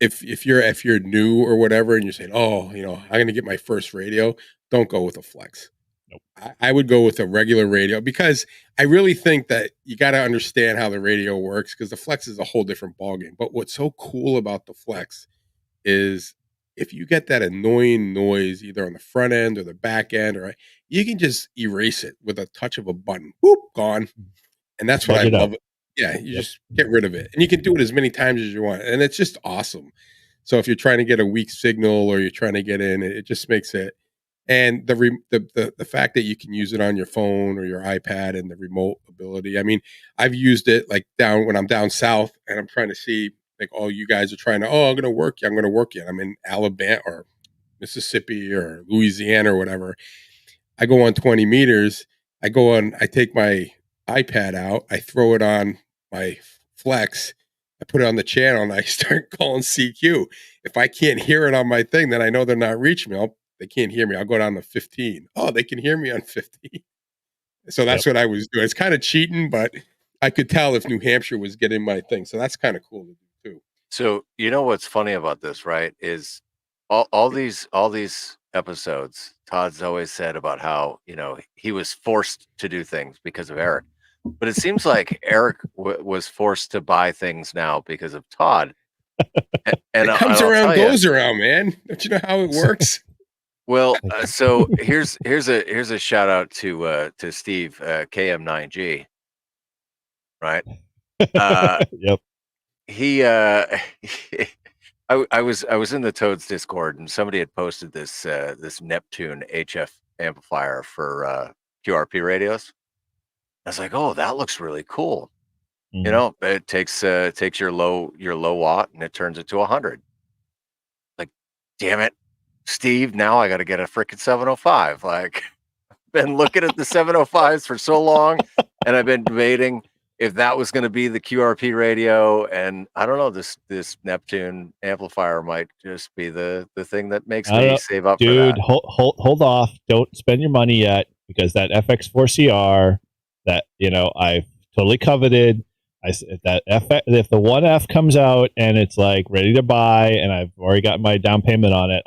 if you're new or whatever, and you're saying, oh, I'm going to get my first radio, don't go with a Flex. Nope. I would go with a regular radio, because I really think that you got to understand how the radio works, because the Flex is a whole different ballgame. But what's so cool about the Flex is if you get that annoying noise either on the front end or the back end, you can just erase it with a touch of a button. Whoop, gone. And that's what I love. Yeah, you just get rid of it. And you can do it as many times as you want. And it's just awesome. So if you're trying to get a weak signal or you're trying to get in, it just makes it. And the fact that you can use it on your phone or your iPad and the remote ability. I mean, I've used it like when I'm down south and I'm trying to see, like, oh, you guys are trying to, I'm going to work you. I'm going to work you. I'm in Alabama or Mississippi or Louisiana or whatever. I go on 20 meters. I take my iPad out. I throw it on my Flex. I put it on the channel and I start calling CQ. If I can't hear it on my thing, then I know they're not reaching me. They can't hear me. I'll go down to 15. Oh, they can hear me on 15. So that's what I was doing. It's kind of cheating, but I could tell if New Hampshire was getting my thing. So that's kind of cool to do too. So what's funny about this, right? Is all these episodes, Todd's always said about how he was forced to do things because of Eric. But it seems like Eric was forced to buy things now because of Todd. And it comes around, goes around, man. Don't you know how it works? Well, so here's a shout out to Steve, KM9G, right? Yep. He I was in the Toads Discord, and somebody had posted this Neptune HF amplifier for QRP radios. I was like, oh, that looks really cool. Mm-hmm. It takes your low watt and it turns it to 100. Like, damn it, Steve, now I got to get a freaking 705. Like, I've been looking at the 705s for so long, and I've been debating if that was going to be the QRP radio. And I don't know, this Neptune amplifier might just be the thing that makes me save up. Dude, for that. hold off. Don't spend your money yet, because that FX4CR that I've totally coveted. If the 1F comes out and it's like ready to buy, and I've already got my down payment on it,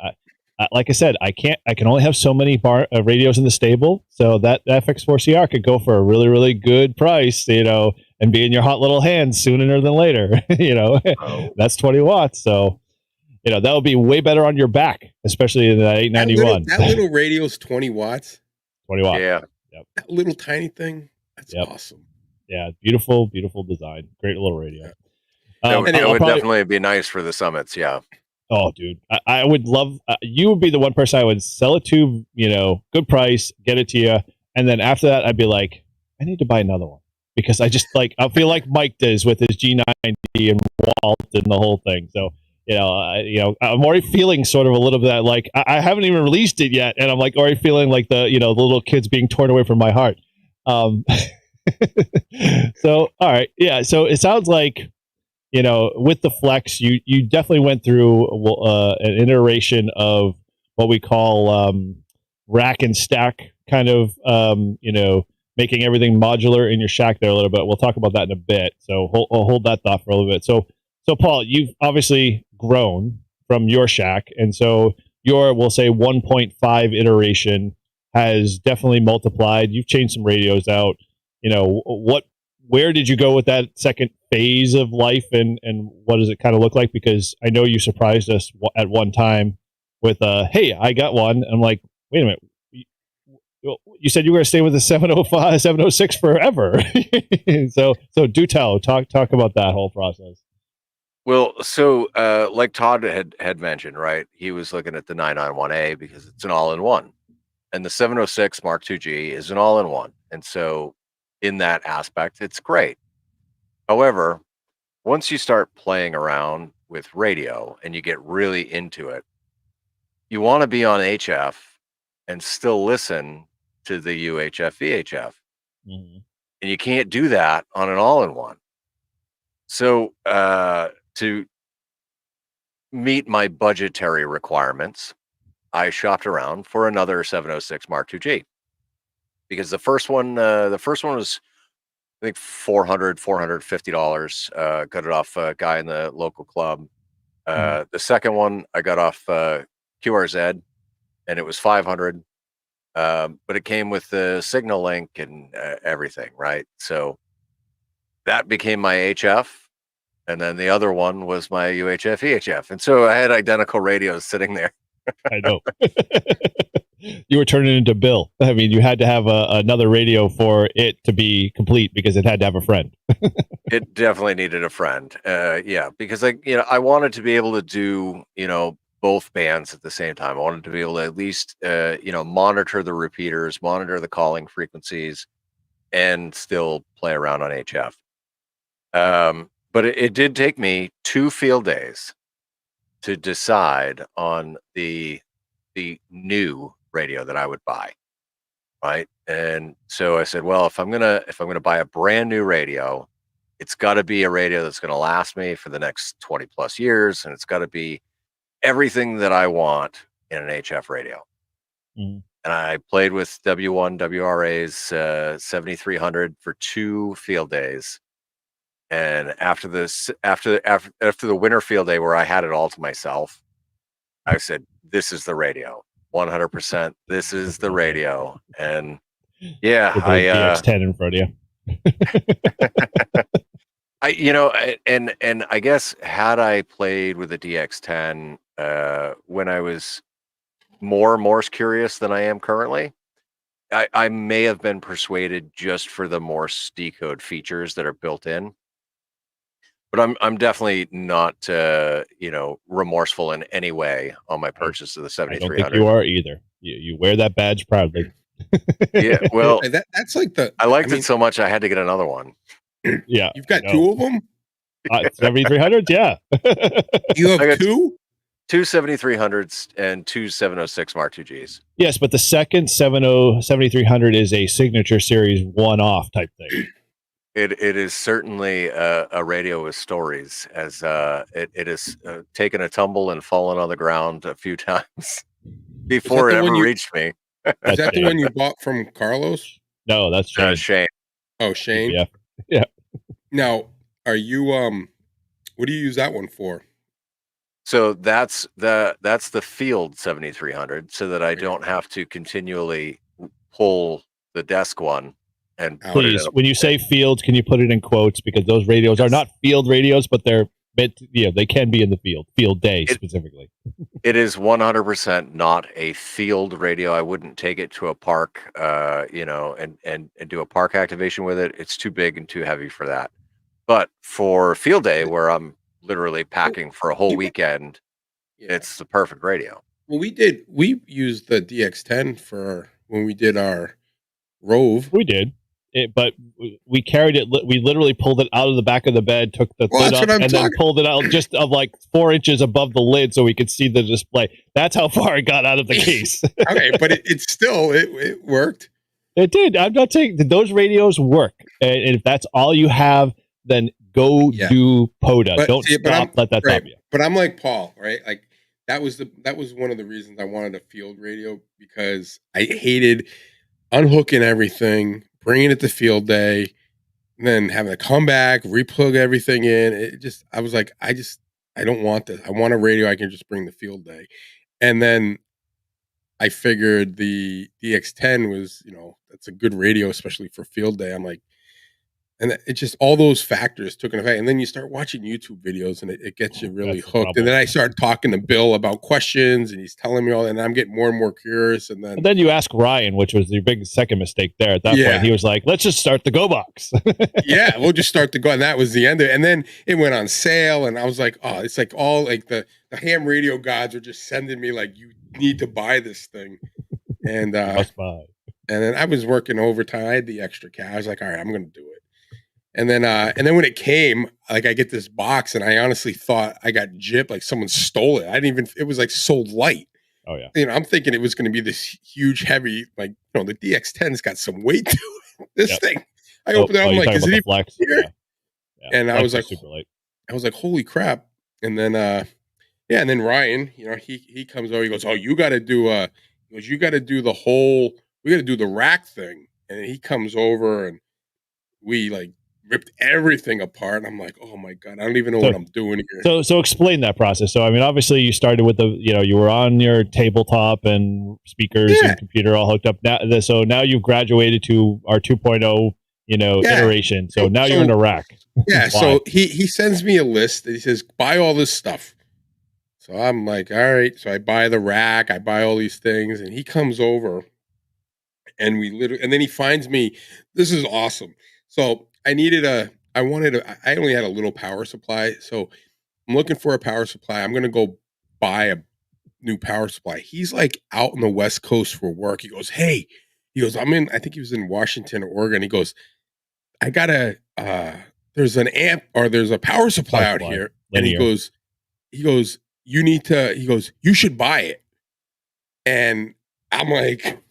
like I said, I can only have so many radios in the stable. So that FX4CR could go for a really, really good price, and be in your hot little hands sooner than later. That's 20 watts. So, that would be way better on your back, especially in that 891. That little radio's 20 watts. 20 watts. Yeah. Yep. That little tiny thing. That's awesome. Yeah. Beautiful, beautiful design. Great little radio. It would definitely be nice for the summits. Yeah. Oh, dude, I would love, you would be the one person I would sell it to, good price, get it to you. And then after that, I'd be like, I need to buy another one, because I just I feel like Mike does with his G90 and Walt and the whole thing. So, I'm already feeling sort of a little bit that, like, I haven't even released it yet. And I'm like already feeling like the little kids being torn away from my heart. So, all right. Yeah. So it sounds like, with the Flex, you definitely went through an iteration of what we call rack and stack kind of, making everything modular in your shack there a little bit. We'll talk about that in a bit. So I'll hold that thought for a little bit. So Paul, you've obviously grown from your shack. And so your, we'll say 1.5 iteration has definitely multiplied. You've changed some radios out. Where did you go with that second phase of life, and what does it kind of look like? Because I know you surprised us at one time with hey, I got one. I'm like, wait a minute. You said you were going to stay with the 705, 706 forever. so do tell, talk about that whole process. Well, so like Todd had mentioned, right? He was looking at the 991A because it's an all-in-one, and the 706 Mark II-G is an all-in-one, and so in that aspect, it's great. However, once you start playing around with radio and you get really into it, you want to be on HF and still listen to the UHF VHF, and you can't do that on an all-in-one. So to meet my budgetary requirements, I shopped around for another 706 Mark II-G, because the first one was, I think, $450. Got it off a guy in the local club. The second one I got off QRZ, and it was $500. But it came with the signal link and everything, right? So that became my HF, and then the other one was my UHF EHF, and so I had identical radios sitting there. I know. You were turning into Bill. I mean, you had to have another radio for it to be complete because it had to have a friend. It definitely needed a friend. Yeah, because I wanted to be able to do, both bands at the same time. I wanted to be able to at least, monitor the repeaters, monitor the calling frequencies, and still play around on HF. But it did take me 2 field days to decide on the new radio that I would buy, right? And so I said, well, if I'm gonna buy a brand new radio, it's got to be a radio that's going to last me for the next 20 plus years, and it's got to be everything that I want in an HF radio. And I played with W1 WRA's 7300 for 2 field days. And after the winter field day where I had it all to myself, I said, this is the radio. 100%. This is the radio. And yeah, with the DX10 in front of you. And I guess had I played with the DX10 when I was more Morse curious than I am currently, I may have been persuaded just for the Morse decode features that are built in. But I'm definitely not remorseful in any way on my purchase of the 7300. I don't think you are either. You wear that badge proudly. Yeah, well, that's like I liked it so much I had to get another one. Yeah, you've got 2 of them. 7300s, yeah. You have 2? 2 7300s and 2 706 Mark II-Gs. Yes, but the second 7300 is a signature series one-off type thing. It is certainly a radio with stories, as it has taken a tumble and fallen on the ground a few times before it ever reached me. Is that the one you bought from Carlos? No, that's Shane. Shane. Oh, Shane. Yeah. Now, are you what do you use that one for? So that's the field 7300, so that I don't have to continually pull the desk one. And please, when you say field, can you put it in quotes, because those radios are not field radios, but they're they can be in the field day specifically. It is 100% not a field radio. I wouldn't take it to a park, and do a park activation with it. It's too big and too heavy for that. But for field day, where I'm literally packing for a whole weekend, it's the perfect radio. Well, we used the DX10 for when we did our Rove. We did. But we carried it. We literally pulled it out of the back of the bed, took the lid up, and then pulled it out just of like 4 inches above the lid so we could see the display. That's how far it got out of the case. Okay, but it still it worked. It did. I'm not saying that those radios work. And if that's all you have, then go do POTA. Don't stop. Let that stop you. But I'm like Paul, right? Like that was one of the reasons I wanted a field radio, because I hated unhooking everything, bringing it to field day, and then having to come back, replug everything in. I was like, I don't want this. I want a radio I can just bring to field day. And then I figured the DX10 was, that's a good radio, especially for field day. I'm like, and it just, all those factors took an effect. And then you start watching YouTube videos and it gets you really hooked. And then I started talking to Bill about questions and he's telling me all, and I'm getting more and more curious. And then you ask Ryan, which was the big second mistake there. At that point, he was like, let's just start the Go Box. Yeah, we'll just start the Go. And that was the end of it. And then it went on sale. And I was like, oh, it's like all like the ham radio gods are just sending me like, you need to buy this thing. And must buy. And then I was working overtime. I had the extra cash. I was like, all right, I'm going to do it. And then when it came, like I get this box, and I honestly thought I got gypped, like someone stole it. It was like so light. Oh yeah. I'm thinking it was going to be this huge, heavy, like the DX10's got some weight to it. This thing. I opened it up, I'm like, is it even flex? here? Yeah. And I was like, super light. I was like, holy crap! And then and then Ryan, he comes over. He goes, oh, you got to do you got to do the whole. We got to do the rack thing. And he comes over and we like ripped everything apart. And I'm like, oh my God, I don't even know what I'm doing here. So explain that process. So, I mean, obviously you started with you were on your tabletop and speakers and computer all hooked up. So now you've graduated to our 2.0, iteration. So now you're in a rack. Yeah. So he sends me a list and he says, buy all this stuff. So I'm like, all right. So I buy the rack, I buy all these things, and he comes over and and then he finds me, this is awesome. So I only had a little power supply. So I'm looking for a power supply. I'm going to go buy a new power supply. He's like out on the West Coast for work. He goes, hey, I think he was in Washington or Oregon. He goes, I got there's an amp or there's a power supply out here. And he goes, you should buy it. And I'm like,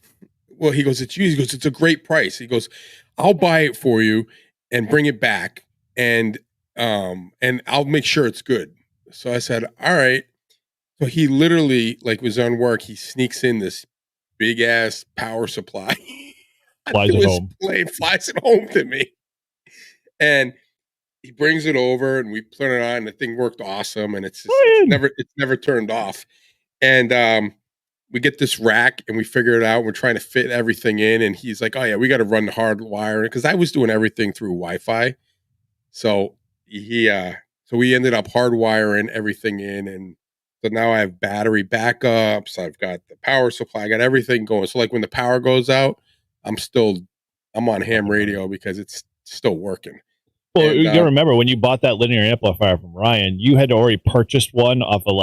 well, he goes, it's you. He goes, it's a great price. He goes, I'll buy it for you and bring it back, and I'll make sure it's good. So I said, all right. So he literally was on work. He sneaks in this big ass power supply. Flies it home to me. And he brings it over and we put it on, and the thing worked awesome. And it's never turned off. And, we get this rack and we figure it out. We're trying to fit everything in. And he's like, oh yeah, we got to run the hard wire. Cause I was doing everything through Wi-Fi. So we ended up hardwiring everything in. And so now I have battery backups. I've got the power supply. I got everything going. So like when the power goes out, I'm on ham radio because it's still working. Well, you gotta remember when you bought that linear amplifier from Ryan, you had already purchased one off of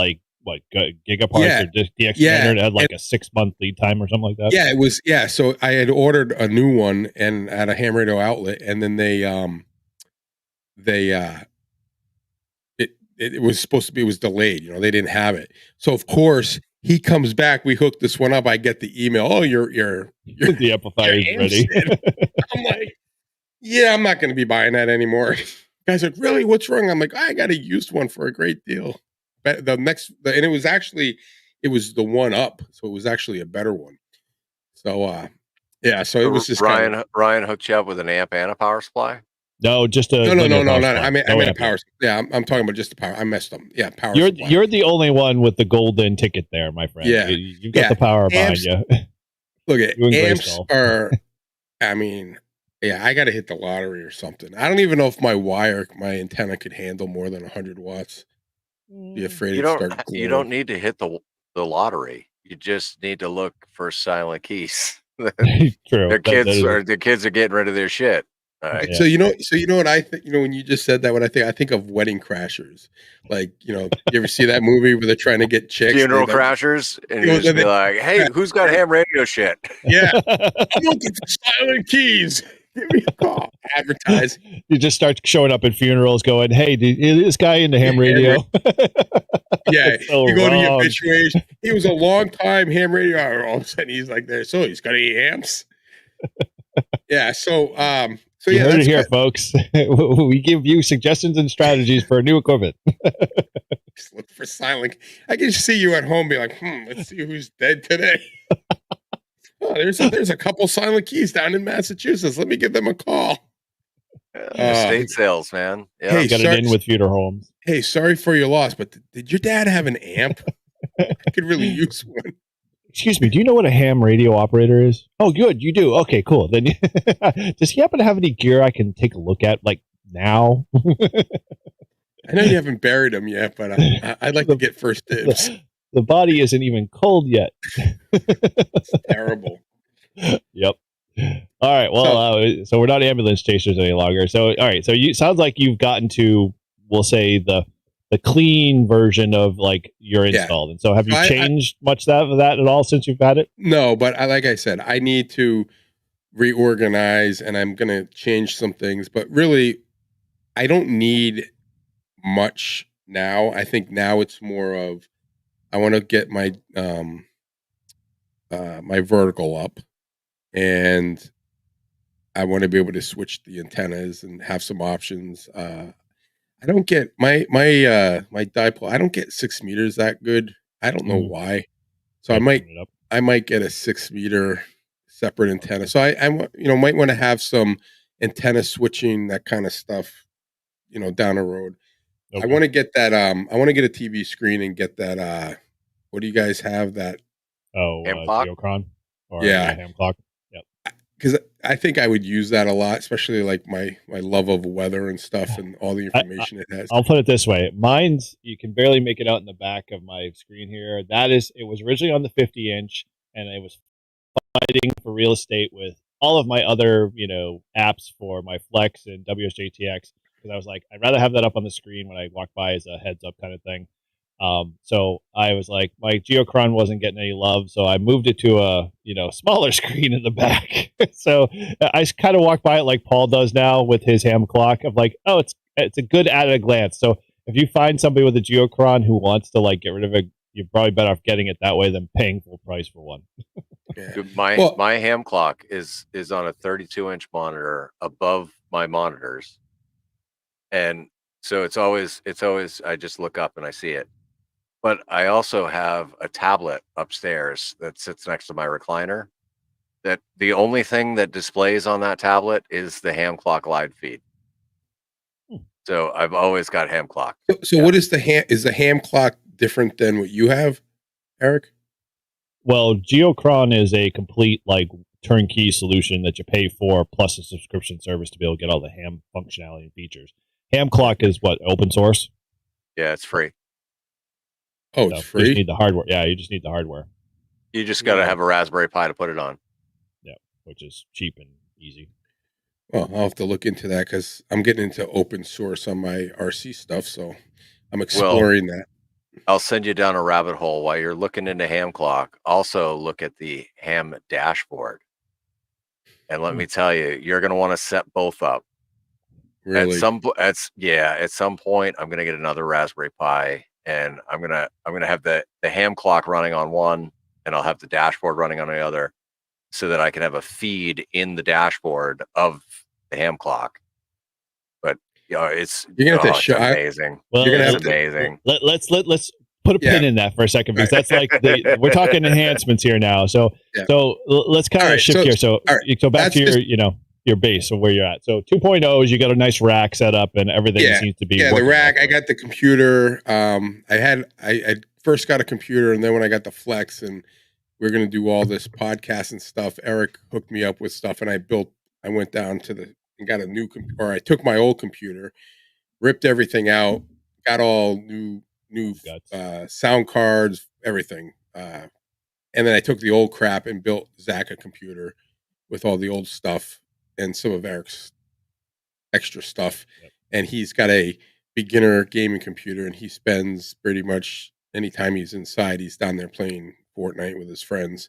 Gigaparts or DX Standard. It had like a 6-month lead time or something like that. Yeah, it was. Yeah, so I had ordered a new one and at a ham radio outlet, and then it was supposed to be. It was delayed. They didn't have it. So of course he comes back. We hooked this one up. I get the email. Oh, your the amplifier is ready. I'm like, yeah, I'm not going to be buying that anymore. Guy's like, really? What's wrong? I'm like, I got a used one for a great deal. And it was the one up, so it was actually a better one. So so it was just Ryan hooked you up with an amp and a power supply. No, just a no. I mean a power. Yeah, I'm talking about just the power. I messed up. Yeah, power. You're the only one with the golden ticket there, my friend. Yeah, you've got the power behind you. Look at amps are. I mean, yeah, I got to hit the lottery or something. I don't even know if my antenna could handle more than 100 watts. Be afraid you don't need to hit the lottery. You just need to look for silent keys. True. The kids are getting rid of their shit. All right. So you know what I think. When you just said that, what I think of Wedding Crashers. Like you ever see that movie where they're trying to get chicks? Funeral Crashers, and you just be like, "Hey, who's got ham radio shit?" Yeah, I'm looking for silent keys. Give me a call. Advertise. You just start showing up at funerals going, hey, is this guy into ham radio? Yeah. So you go to your obituation. He was a long time ham radio. All of a sudden he's like there. So he's got any amps? Yeah. So You yeah, heard it that's here, good. folks. We give you suggestions and strategies for a new equipment. Just look for silent. I can see you at home, be like, let's see who's dead today. Oh, there's a couple silent keys down in Massachusetts. Let me give them a call. Estate sales, man. Yeah. Hey, Got it in with Feudor Homes. Hey, sorry for your loss, but did your dad have an amp? I could really use one. Excuse me, do you know what a ham radio operator is? Oh, good, you do. Okay, cool. Then does he happen to have any gear I can take a look at, like now? I know you haven't buried him yet, but I'd like to get first dibs. The body isn't even cold yet. It's terrible. Yep. All right. Well, so we're not ambulance chasers any longer. So, all right. So sounds like you've gotten to, we'll say, the clean version of like your installed. And so have you changed much of that at all since you've had it? No, but like I said, I need to reorganize and I'm going to change some things, but really I don't need much now. I think now it's more of, I want to get my, my vertical up and I want to be able to switch the antennas and have some options. I don't get my dipole. I don't get 6 meters that good. I don't know why. So I might get a 6 meter separate antenna. So I might want to have some antenna switching, that kind of stuff, down the road. Okay. I want to get that. I want to get a TV screen and get that. What do you guys have that? Oh, Geocron or ham clock. Yep. Because I think I would use that a lot, especially like my love of weather and stuff and all the information it has. I'll put it this way. Mine's, you can barely make it out in the back of my screen here. It was originally on the 50-inch and it was fighting for real estate with all of my other, apps for my Flex and WSJTX. Because I was like, I'd rather have that up on the screen when I walk by as a heads up kind of thing. So I was like, my Geocron wasn't getting any love, so I moved it to a smaller screen in the back. So I kind of walk by it like Paul does now with his ham clock. Of like, oh, it's a good at a glance. So if you find somebody with a Geocron who wants to like get rid of it, you're probably better off getting it that way than paying full price for one. Dude, my ham clock is on a 32-inch monitor above my monitors, and so it's always I just look up and I see it. But I also have a tablet upstairs that sits next to my recliner. That the only thing that displays on that tablet is the ham clock live feed. So I've always got ham clock. So what is the ham clock different than what you have, Eric? Well, Geocron is a complete like turnkey solution that you pay for plus a subscription service to be able to get all the ham functionality and features. Ham clock is what, open source? Yeah, it's free. Oh, it's free? You just need the hardware. Yeah, you just need the hardware. You just got to have a Raspberry Pi to put it on. Yeah, which is cheap and easy. Well, I'll have to look into that because I'm getting into open source on my RC stuff, so I'm exploring that. I'll send you down a rabbit hole while you're looking into ham clock. Also, look at the ham dashboard. And let me tell you, you're going to want to set both up. Really? At some point, I'm going to get another Raspberry Pi, and I'm gonna have the ham clock running on one, and I'll have the dashboard running on the other, so that I can have a feed in the dashboard of the ham clock. But it's amazing. Well, it's amazing. Let's put a pin in that for a second, because that's like we're talking enhancements here now. So let's kind of shift here. So back to your base of where you're at. So 2.0 is you got a nice rack set up and everything seems to be the rack. I got the computer. I first got a computer, and then when I got the Flex and we're going to do all this podcast and stuff, Eric hooked me up with stuff, and I went down to and got a new computer, or I took my old computer, ripped everything out, got all new sound cards, everything. And then I took the old crap and built Zach a computer with all the old stuff and some of Eric's extra stuff. Yep. And he's got a beginner gaming computer, and he spends pretty much any time he's inside, he's down there playing Fortnite with his friends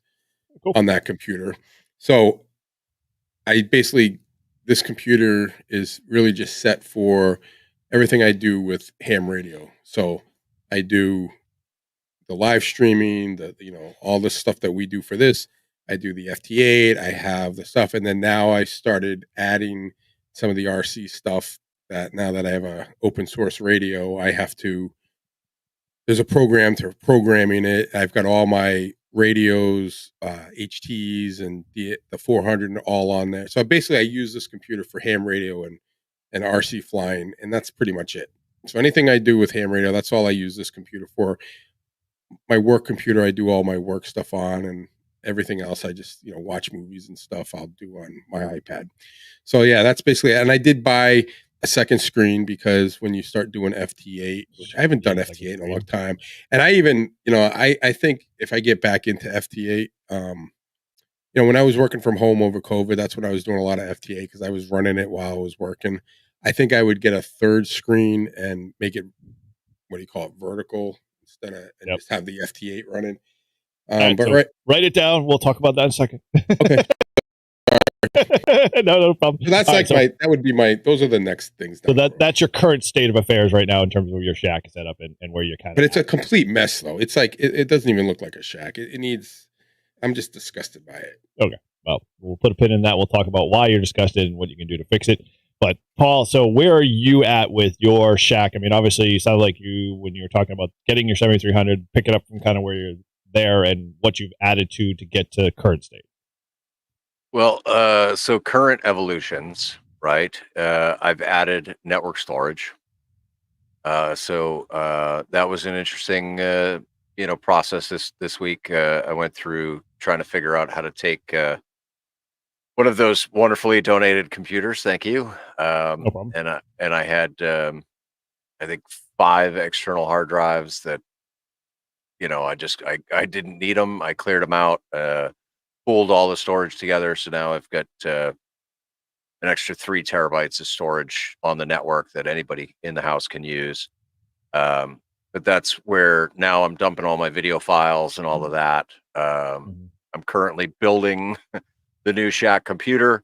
on that computer. So this computer is really just set for everything I do with ham radio. So I do the live streaming, all this stuff that we do for this. I do the FT8, I have the stuff, and then now I started adding some of the RC stuff that now that I have a open source radio, I have to, there's a program to programming it. I've got all my radios, HTs and the 400 all on there. So basically I use this computer for ham radio and RC flying, and that's pretty much it. So anything I do with ham radio, that's all I use this computer for. My work computer, I do all my work stuff on, and everything else I just, watch movies and stuff I'll do on my iPad. So yeah, that's basically it. And I did buy a second screen because when you start doing FT8, which I haven't done FT8 in a long time, and I even, I think if I get back into FT8, when I was working from home over COVID, that's when I was doing a lot of FT8 because I was running it while I was working. I think I would get a third screen and make it, vertical instead of, and just have the FT8 running. Right, but so write it down. We'll talk about that in a second. Okay. no problem. So that's that would be those are the next things. So that's your current state of affairs right now in terms of your shack setup and where you're kind of. But it's a complete mess though. It's like, it doesn't even look like a shack. It needs, I'm just disgusted by it. Okay. Well, we'll put a pin in that. We'll talk about why you're disgusted and what you can do to fix it. But Paul, so where are you at with your shack? I mean, obviously you sounded like when you were talking about getting your 7300, pick it up from kind of where you're there and what you've added to get to current state. Well, so current evolutions, right? I've added network storage. So that was an interesting, process this week. I went through trying to figure out how to take one of those wonderfully donated computers. Thank you. No problem. And I had, I think 5 external hard drives that, I didn't need them. I cleared them out, pulled all the storage together. So now I've got an extra 3 terabytes of storage on the network that anybody in the house can use. But that's where now I'm dumping all my video files and all of that. I'm currently building the new shack computer,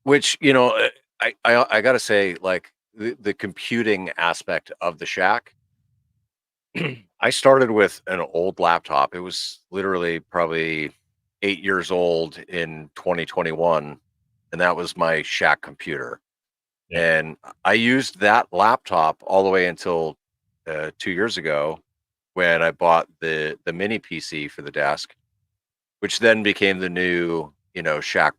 which, I got to say, like the computing aspect of the shack, I started with an old laptop. It was literally probably 8 years old in 2021. And that was my shack computer. Yeah. And I used that laptop all the way until 2 years ago when I bought the mini PC for the desk, which then became the new, shack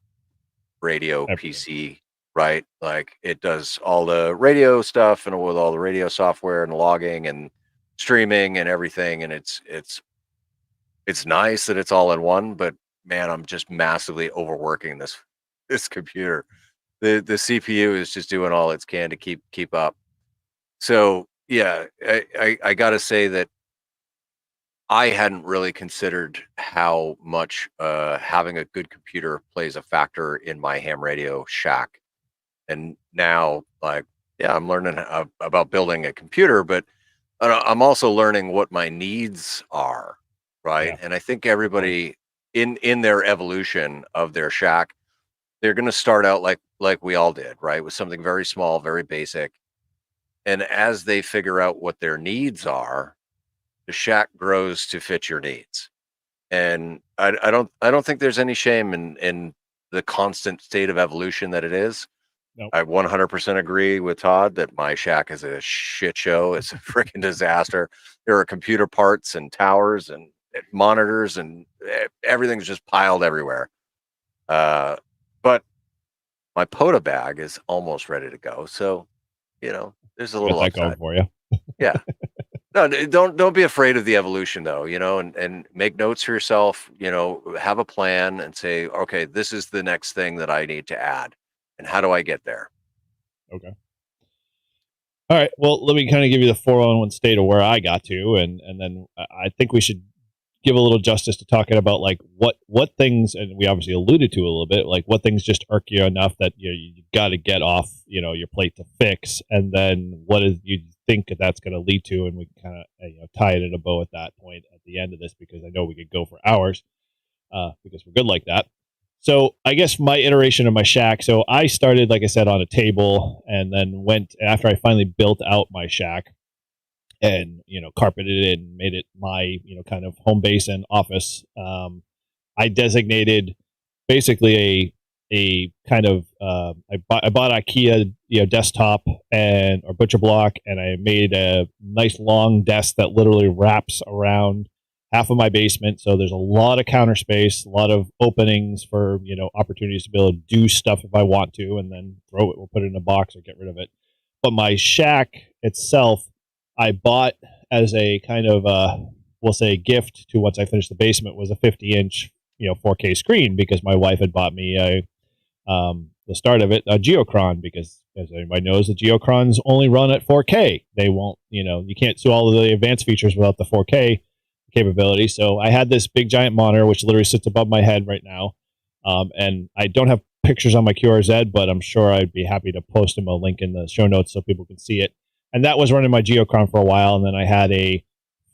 radio PC, right? Like it does all the radio stuff and with all the radio software and logging and streaming and everything. And it's nice that it's all in one, but man, I'm just massively overworking this computer. The CPU is just doing all it can to keep up. So yeah, I gotta say that I hadn't really considered how much having a good computer plays a factor in my ham radio shack. And now, I'm learning about building a computer, but I'm also learning what my needs are, right? Yeah. And I think everybody in their evolution of their shack, they're going to start out like we all did, right? With something very small, very basic. And as they figure out what their needs are, the shack grows to fit your needs. And I don't think there's any shame in the constant state of evolution that it is. Nope. I 100% agree with Todd that my shack is a shit show. It's a freaking disaster. There are computer parts and towers and monitors and everything's just piled everywhere. But my pota bag is almost ready to go. So, there's a little upside going for you. Yeah. No, don't be afraid of the evolution though, and make notes for yourself, have a plan and say, okay, this is the next thing that I need to add. And how do I get there? Okay. All right. Well, let me kind of give you the 411 state of where I got to. And then I think we should give a little justice to talking about like what things, and we obviously alluded to a little bit, like what things just irk you enough that you got to get off, your plate to fix. And then what is you think that's going to lead to. And we can kind of, tie it in a bow at that point at the end of this, because I know we could go for hours because we're good like that. So I guess my iteration of my shack. So I started, like I said, on a table and then went after I finally built out my shack. and, carpeted it and made it my, kind of home base and office. I designated basically a kind of, I bought IKEA, desktop or butcher block, and I made a nice long desk that literally wraps around half of my basement. So there's a lot of counter space, a lot of openings for, opportunities to be able to do stuff if I want to, and then throw it or put it in a box or get rid of it. But my shack itself, I bought as a kind of, we'll say, gift to once I finished the basement, was a 50-inch, 4K screen, because my wife had bought me the start of it, a Geochron, because as everybody knows, the Geochrons only run at 4K. They won't, you can't do all of the advanced features without the 4K capability. So I had this big giant monitor, which literally sits above my head right now. And I don't have pictures on my QRZ, but I'm sure I'd be happy to post them a link in the show notes so people can see it. And that was running my Geochron for a while. And then I had a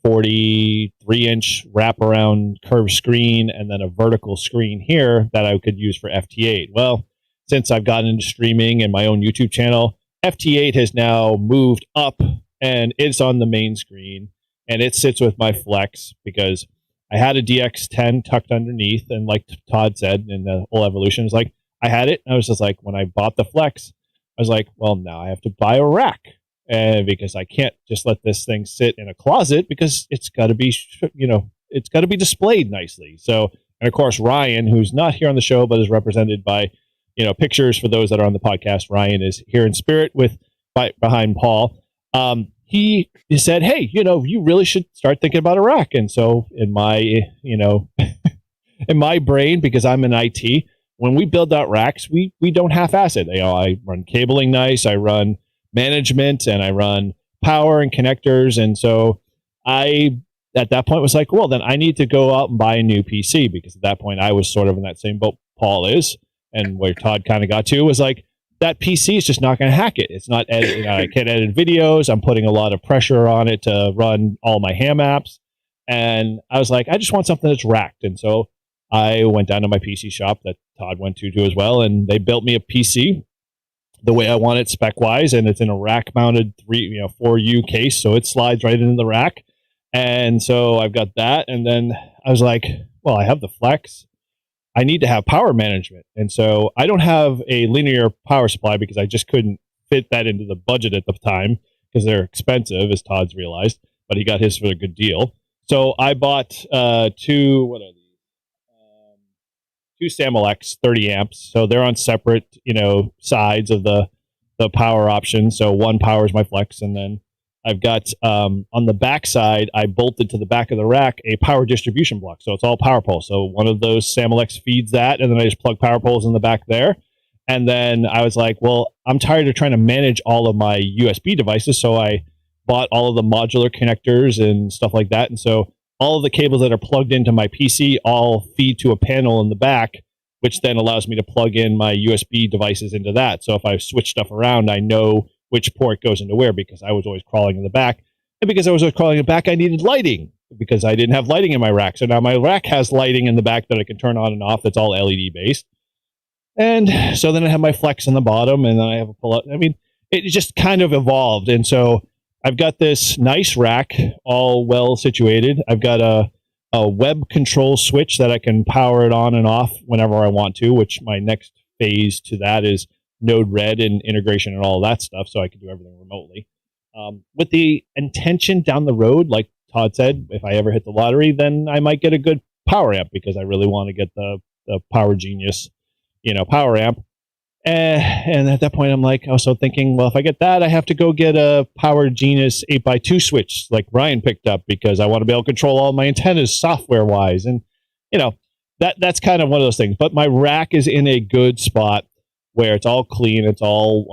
43-inch wraparound curved screen and then a vertical screen here that I could use for FT8. Well, since I've gotten into streaming and my own YouTube channel, FT8 has now moved up and it's on the main screen, and it sits with my Flex because I had a DX10 tucked underneath. And like Todd said in the whole evolution, is like, I had it. And I was just like, when I bought the Flex, I was like, well, now I have to buy a rack. And because I can't just let this thing sit in a closet, because it's got to be, it's got to be displayed nicely. So, and of course, Ryan, who's not here on the show, but is represented by, pictures for those that are on the podcast. Ryan is here in spirit behind Paul. He said, hey, you really should start thinking about a rack. And so in my, in my brain, because I'm in IT, when we build out racks, we don't half-ass it. I run cabling nice, I run management, and I run power and connectors. And so I, at that point, was like, well, then I need to go out and buy a new PC, because at that point I was sort of in that same boat Paul is, and where Todd kind of got to was like, that PC is just not going to hack it. It's not editing. I can't edit videos. I'm putting a lot of pressure on it to run all my ham apps. And I was like, I just want something that's racked. And so I went down to my PC shop that Todd went to as well, and they built me a PC the way I want it spec-wise, and it's in a rack-mounted 4U case, so it slides right into the rack. And so I've got that, and then I was like, well, I have the Flex. I need to have power management. And so I don't have a linear power supply because I just couldn't fit that into the budget at the time, because they're expensive, as Todd's realized, but he got his for a good deal. So I bought two Samalex 30 amps. So they're on separate, sides of the power option. So one powers my Flex, and then I've got on the back side, I bolted to the back of the rack a power distribution block. So it's all power poles. So one of those Samalex feeds that, and then I just plug power poles in the back there. And then I was like, well, I'm tired of trying to manage all of my USB devices. So I bought all of the modular connectors and stuff like that. And so all of the cables that are plugged into my PC all feed to a panel in the back, which then allows me to plug in my USB devices into that. So if I switch stuff around, I know which port goes into where, because I was always crawling in the back. And because I was always crawling in the back, I needed lighting, because I didn't have lighting in my rack. So now my rack has lighting in the back that I can turn on and off. That's all LED based. And so then I have my Flex on the bottom, and then I have a pull out. I mean, it just kind of evolved. And so I've got this nice rack, all well situated. I've got a web control switch that I can power it on and off whenever I want to, which my next phase to that is Node-RED and integration and all that stuff, so I can do everything remotely. With the intention down the road, like Todd said, if I ever hit the lottery, then I might get a good power amp, because I really want to get the Power Genius, power amp. And at that point, I'm like, also thinking, well, if I get that, I have to go get a Power Genius 8x2 switch like Ryan picked up, because I want to be able to control all my antennas software-wise. And, that's kind of one of those things. But my rack is in a good spot where it's all clean. It's all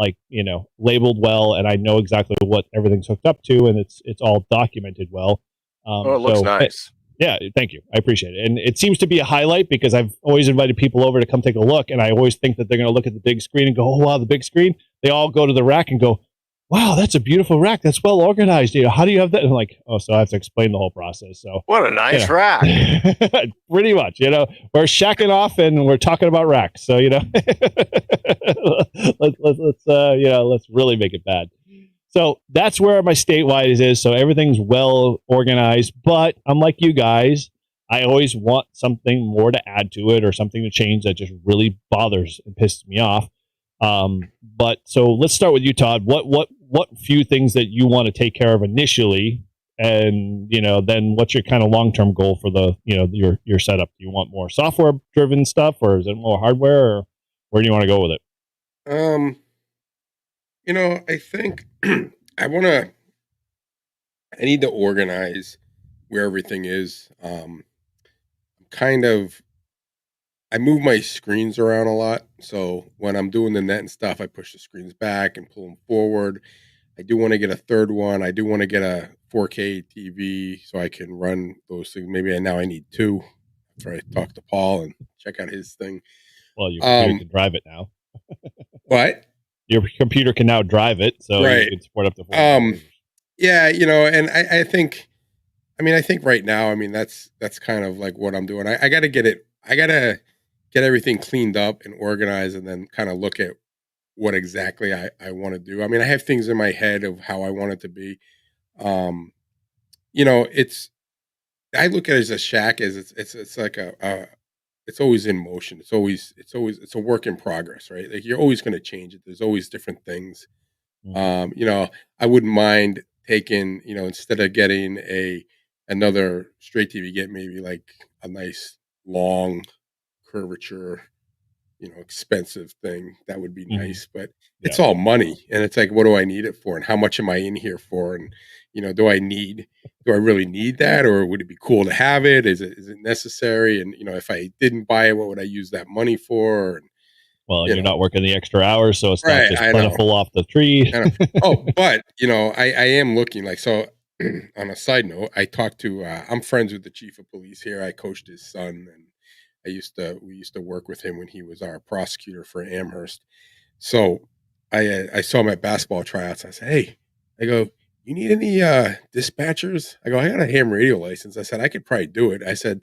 labeled well, and I know exactly what everything's hooked up to, and it's all documented well. It looks nice. Yeah, thank you. I appreciate it. And it seems to be a highlight, because I've always invited people over to come take a look, and I always think that they're going to look at the big screen and go, oh, wow, the big screen. They all go to the rack and go, wow, that's a beautiful rack. That's well organized. How do you have that? And I'm like, oh, so I have to explain the whole process. So what a nice rack. Pretty much, we're shacking off and we're talking about racks. So, let's really make it bad. So that's where my statewide is. So everything's well organized. But I'm like you guys. I always want something more to add to it or something to change that just really bothers and pisses me off. But so let's start with you, Todd. What few things that you want to take care of initially, and then what's your kind of long-term goal for the your setup? Do you want more software-driven stuff, or is it more hardware, or where do you want to go with it? I think I need to organize where everything is. I move my screens around a lot. So when I'm doing the net and stuff, I push the screens back and pull them forward. I do want to get a third one. I do want to get a 4K TV so I can run those things. Maybe now I need two after I talk to Paul and check out his thing. Well, your computer can drive it now. What? Your computer can now drive it, so right. You can support up to 4. Yeah, and I think right now, that's kind of like what I'm doing. I got to get everything cleaned up and organized, and then kind of look at what exactly I want to do. I have things in my head of how I want it to be. I look at it as a shack as it's like it's always in motion. It's a work in progress, right? Like you're always going to change it. There's always different things. I wouldn't mind taking, instead of getting another straight TV, get maybe like a nice long curvature, expensive thing. That would be nice, but it's all money, and it's like, what do I need it for, and how much am I in here for, and do I really need that, or would it be cool to have it? Is it necessary? And if I didn't buy it, what would I use that money for? And, well, you're not working the extra hours, so it's right, not just plentiful off the tree. Oh, but I am looking like, so on a side note, I talked to I'm friends with the chief of police here. I coached his son, and we used to work with him when he was our prosecutor for Amherst. So I saw him at basketball tryouts. I said, hey, I go, you need any dispatchers? I go, I got a ham radio license. I said, I could probably do it. I said,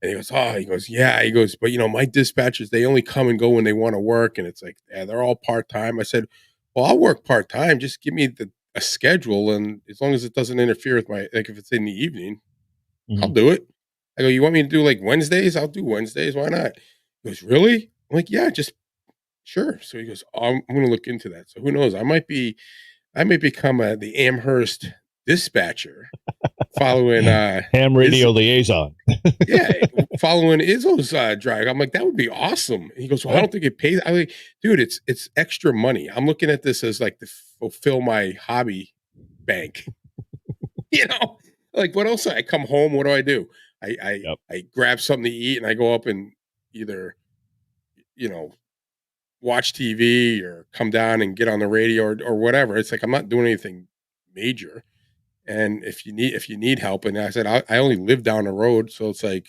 and he goes, yeah. He goes, but my dispatchers, they only come and go when they want to work. And it's like, yeah, they're all part-time. I said, well, I'll work part-time. Just give me a schedule. And as long as it doesn't interfere with if it's in the evening, I'll do it. I go, you want me to do like Wednesdays? I'll do Wednesdays. Why not? He goes, really? I'm like, yeah, just sure. So he goes, oh, I'm going to look into that. So who knows? I may become the Amherst dispatcher following ham radio liaison. Yeah, following Izzo's drive. I'm like, that would be awesome. And he goes, well, I don't think it pays. I'm like, dude, it's extra money. I'm looking at this as like to fulfill my hobby bank. Like what else? I come home. What do? I grab something to eat, and I go up and either, watch TV or come down and get on the radio or whatever. It's like, I'm not doing anything major. And if you need help, and I said, I only live down the road. So it's like,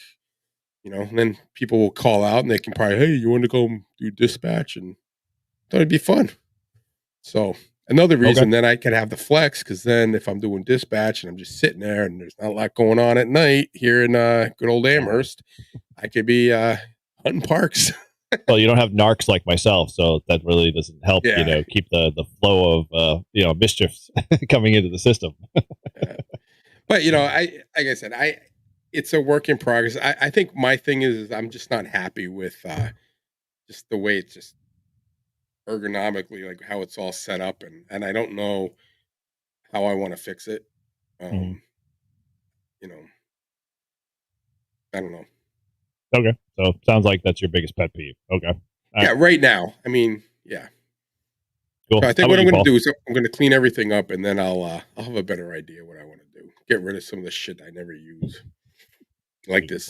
and then people will call out, and they can probably, hey, you want to go do dispatch? And thought it'd be fun. So another reason then I can have the flex, because then if I'm doing dispatch and I'm just sitting there and there's not a lot going on at night here in good old Amherst, I could be hunting parks. Well, you don't have narcs like myself, so that really doesn't help. Keep the flow of mischiefs coming into the system. But like I said, it's a work in progress. I think my thing is I'm just not happy with just the way it's just ergonomically, like how it's all set up, and I don't know how I want to fix it. I don't know. Okay, so sounds like that's your biggest pet peeve. Okay. Yeah, right now. Yeah. Cool. So I think what I'm going to do is I'm going to clean everything up, and then I'll have a better idea what I want to do. Get rid of some of the shit I never use, like this.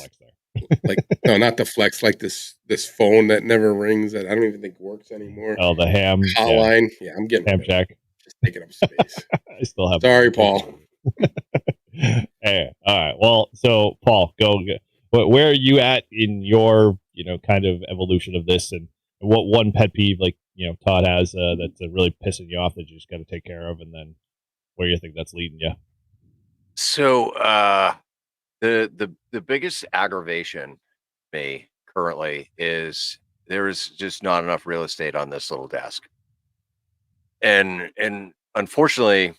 No, not the flex. Like this phone that never rings, that I don't even think works anymore. Oh, the ham hotline. Yeah, I'm getting ham jack. Just taking up space. I still have. Sorry, Paul. Hey, all right. Well, so Paul, go. Where are you at in your, kind of evolution of this, and what one pet peeve, like, Todd has that's really pissing you off that you just got to take care of, and then where you think that's leading you? So the biggest aggravation for me currently is there is just not enough real estate on this little desk, and unfortunately,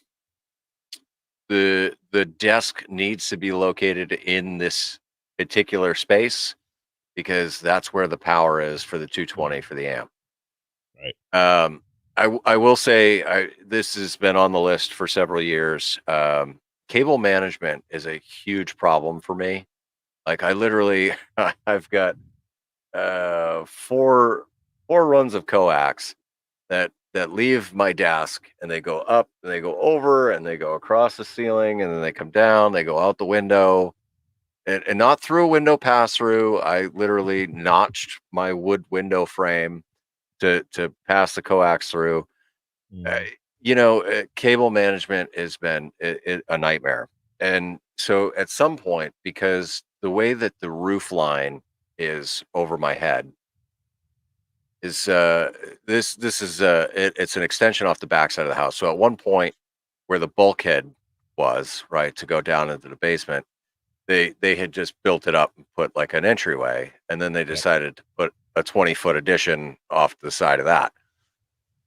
the desk needs to be located in this particular space because that's where the power is for the 220 for the amp. Right. I will say this has been on the list for several years. Cable management is a huge problem for me. Like I literally, I've got four runs of coax that leave my desk and they go up and they go over and they go across the ceiling and then they come down. They go out the window and not through a window pass through. I literally notched my wood window frame to pass the coax through. Cable management has been a nightmare. And so at some point, because the way that the roof line is over my head is it's an extension off the backside of the house. So at one point where the bulkhead was, right, to go down into the basement, they had just built it up and put like an entryway, and then they decided to put a 20-foot addition off the side of that.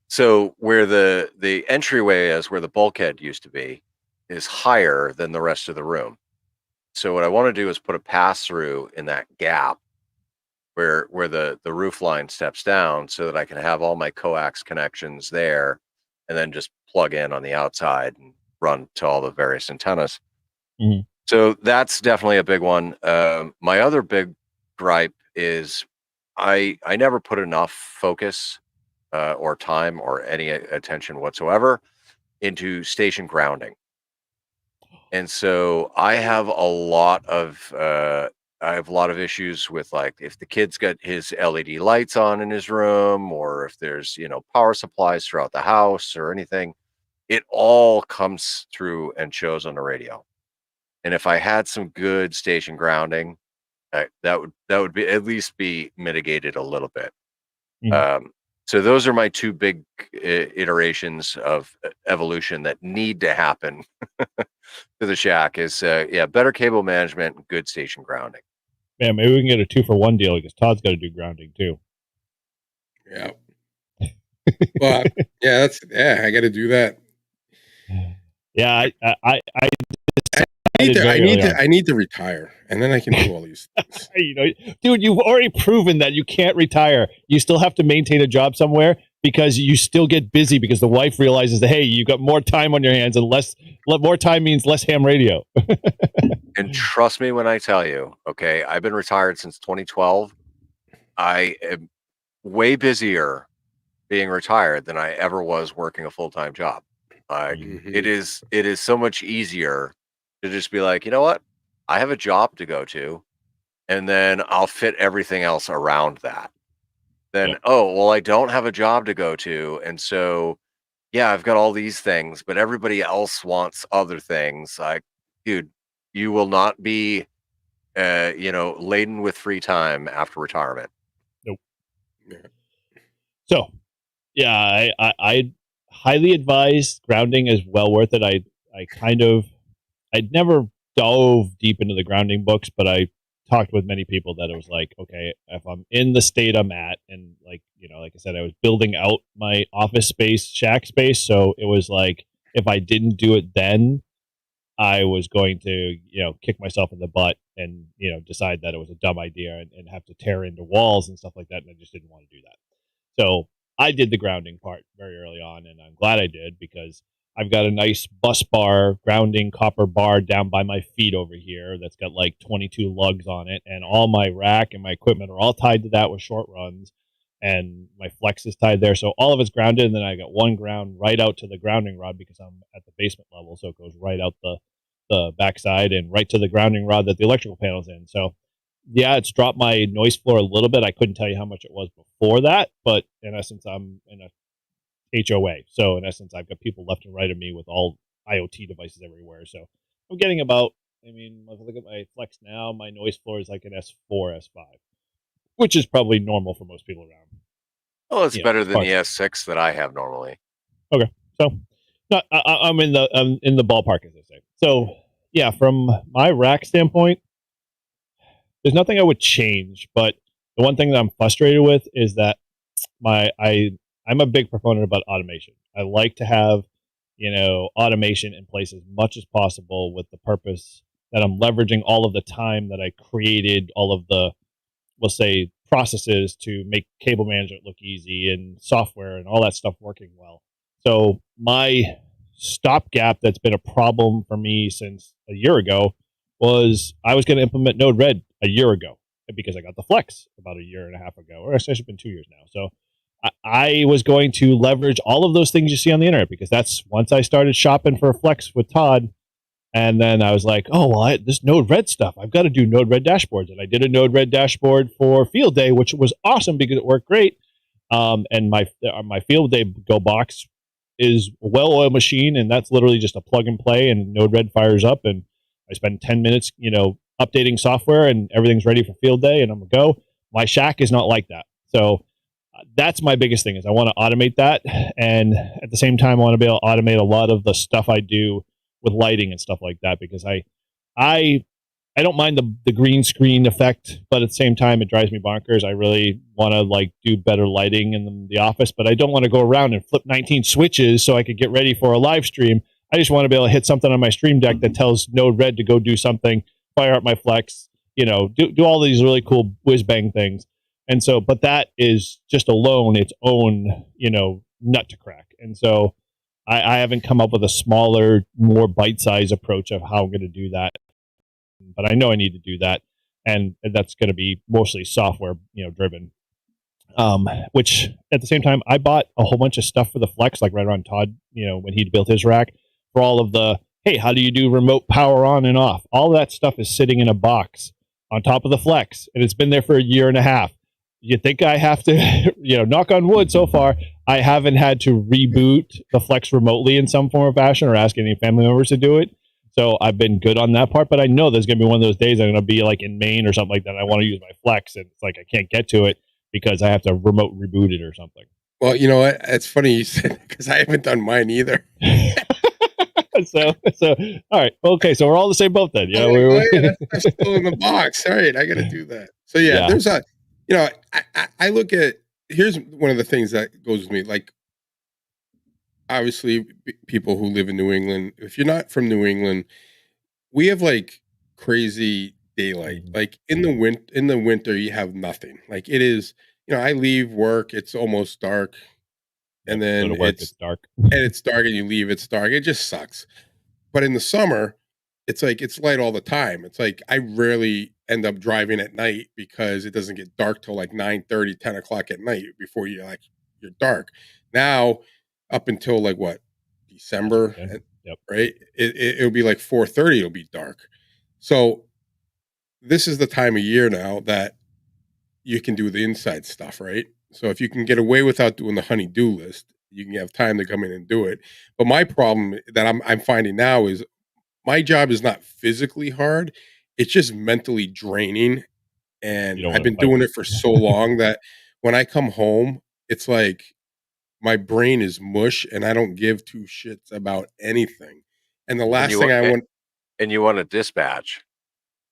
So where the entryway is, where the bulkhead used to be, is higher than the rest of the room. So what I want to do is put a pass through in that gap where the roof line steps down, so that I can have all my coax connections there, and then just plug in on the outside and run to all the various antennas. Mm-hmm. So that's definitely a big one. My other big gripe is I never put enough focus or time or any attention whatsoever into station grounding. And so I have a lot of issues with, like, if the kid's got his LED lights on in his room, or if there's, power supplies throughout the house or anything, it all comes through and shows on the radio. And if I had some good station grounding, that would be at least be mitigated a little bit. Mm-hmm. So those are my two big iterations of evolution that need to happen to the shack is, better cable management and good station grounding. Yeah, maybe we can get a 2-for-1 deal because Todd's got to do grounding too. Yeah. Well, I got to do that. Yeah, I need to retire, and then I can do all these things. Dude, you've already proven that you can't retire. You still have to maintain a job somewhere because you still get busy because the wife realizes that, hey, you got more time on your hands, and more time means less ham radio. And trust me when I tell you, okay, I've been retired since 2012. I am way busier being retired than I ever was working a full-time job. It is so much easier to just be like, you know what? I have a job to go to, and then I'll fit everything else around that. Then, I don't have a job to go to, and so, I've got all these things, but everybody else wants other things. Like, dude, you will not be, laden with free time after retirement. Nope. Yeah. So, yeah, I highly advise grounding is well worth it. I'd never dove deep into the grounding books, but I talked with many people that it was like, okay, if I'm in the state I'm at, and like I said, I was building out my office space, shack space. So it was like, if I didn't do it then, I was going to, kick myself in the butt and, decide that it was a dumb idea and have to tear into walls and stuff like that. And I just didn't want to do that. So I did the grounding part very early on, and I'm glad I did because I've got a nice bus bar, grounding copper bar down by my feet over here that's got like 22 lugs on it, and all my rack and my equipment are all tied to that with short runs, and my flex is tied there. So all of it's grounded, and then I got one ground right out to the grounding rod because I'm at the basement level, so it goes right out the backside and right to the grounding rod that the electrical panel's in. So yeah, it's dropped my noise floor a little bit. I couldn't tell you how much it was before that, but in essence, I'm in a HOA. So in essence, I've got people left and right of me with all IoT devices everywhere. So I'm getting about, if I look at my flex now, my noise floor is like an S4, S5, which is probably normal for most people around. Well, it's better than the S6 that I have normally. Okay. So I'm in the ballpark, as I say. So yeah, from my rack standpoint, there's nothing I would change, but the one thing that I'm frustrated with is that I'm a big proponent about automation. I like to have automation in place as much as possible with the purpose that I'm leveraging all of the time that I created, all of the, we'll say, processes to make cable management look easy and software and all that stuff working well. So my stopgap that's been a problem for me since a year ago was I was going to implement Node-RED a year ago because I got the Flex about a year and a half ago, or actually it's been 2 years now. So I was going to leverage all of those things you see on the internet, because that's once I started shopping for a Flex with Todd. And then I was like, oh, well, this Node-RED stuff, I've got to do Node-RED dashboards. And I did a Node-RED dashboard for Field Day, which was awesome because it worked great. And my Field Day Go box is a well-oiled machine, and that's literally just a plug and play, and Node-RED fires up, and I spend 10 minutes, updating software, and everything's ready for Field Day, and I'm going to go. My Shack is not like that. So that's my biggest thing, is I want to automate that. And at the same time, I want to be able to automate a lot of the stuff I do with lighting and stuff like that, because I don't mind the green screen effect, but at the same time it drives me bonkers. I really want to do better lighting in the office, but I don't want to go around and flip 19 switches so I could get ready for a live stream. I just want to be able to hit something on my Stream Deck that tells Node-RED to go do something, fire up my Flex, do all these really cool whiz bang things. And so, but that is just alone its own, nut to crack. And so I haven't come up with a smaller, more bite-sized approach of how I'm going to do that. But I know I need to do that. And that's going to be mostly software, driven. Which at the same time, I bought a whole bunch of stuff for the Flex, like right around Todd, when he built his rack, for all of the, hey, how do you do remote power on and off? All that stuff is sitting in a box on top of the Flex, and it's been there for a year and a half. You think I have to, knock on wood, so far, I haven't had to reboot the Flex remotely in some form or fashion, or ask any family members to do it. So I've been good on that part, but I know there's going to be one of those days I'm going to be in Maine or something like that, and I want to use my Flex, and it's I can't get to it because I have to remote reboot it or something. Well, you know what? It's funny you said, because I haven't done mine either. So all right, okay, so we're all in the same boat then. That's still in the box. All right, I got to do that. So yeah, there's a, I look at, here's one of the things that goes with me. Obviously, people who live in New England, if you're not from New England, we have crazy daylight. In the winter, you have nothing. It is, I leave work, it's almost dark. And then it's dark. And it's dark, and you leave, it's dark. It just sucks. But in the summer, it's it's light all the time. It's I rarely end up driving at night because it doesn't get dark till 9:30, 10 o'clock at night before you're dark. Now, up until December, Yep. Right? It'll be 4:30, it'll be dark. So this is the time of year now that you can do the inside stuff, right? So if you can get away without doing the honey-do list, you can have time to come in and do it. But my problem that I'm finding now is my job is not physically hard. It's just mentally draining. And I've been doing it for so long that when I come home, it's my brain is mush and I don't give two shits about anything. And the last thing I want... And you want to dispatch.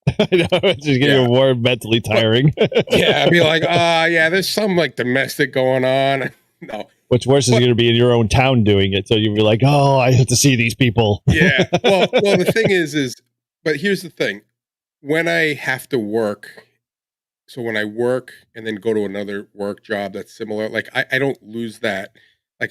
I know, it's just getting more mentally tiring. I'd be there's some domestic going on. No. What's worse is you're going to be in your own town doing it. So you'll be oh, I have to see these people. Yeah. Well, the thing is, but here's the thing. When I have to work, so when I work and then go to another work job that's similar, I don't lose that. I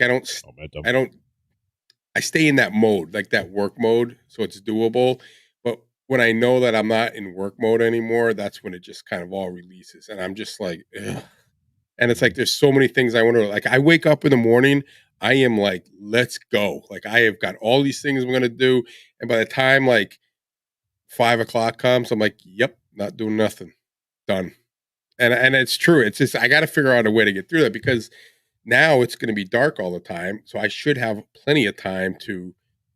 stay in that mode, that work mode. So it's doable. But when I know that I'm not in work mode anymore, that's when it just kind of all releases. And I'm just ugh. And it's there's so many things I want to, I wake up in the morning, I am let's go. I have got all these things I'm going to do. And by the time 5 o'clock comes, I'm yep, not doing nothing. Done. And it's true. It's just, I got to figure out a way to get through that, because now it's going to be dark all the time. So I should have plenty of time to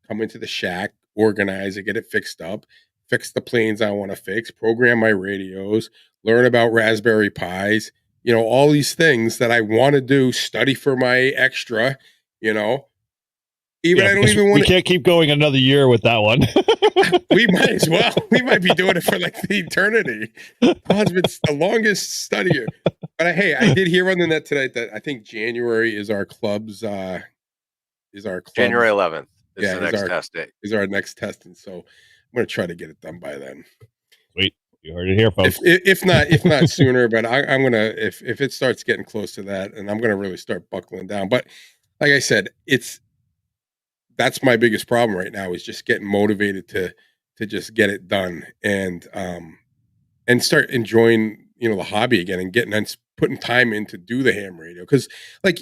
come into the shack, organize it, get it fixed up, fix the planes I want to fix, program my radios, learn about Raspberry Pis, all these things that I want to do, study for my extra, I don't even want to. We can't keep going another year with that one. We might as well. We might be doing it for the eternity. Todd's been the longest studier. But hey, I did hear on the net tonight that I think January is our club's January 11th. It's the next test day. Is our next test, and so I'm going to try to get it done by then. Sweet, you heard it here, folks. If not sooner, but I'm gonna if it starts getting close to that, and I'm gonna really start buckling down. But like I said, that's my biggest problem right now is just getting motivated to just get it done and start enjoying the hobby again and putting time in to do the ham radio. Because like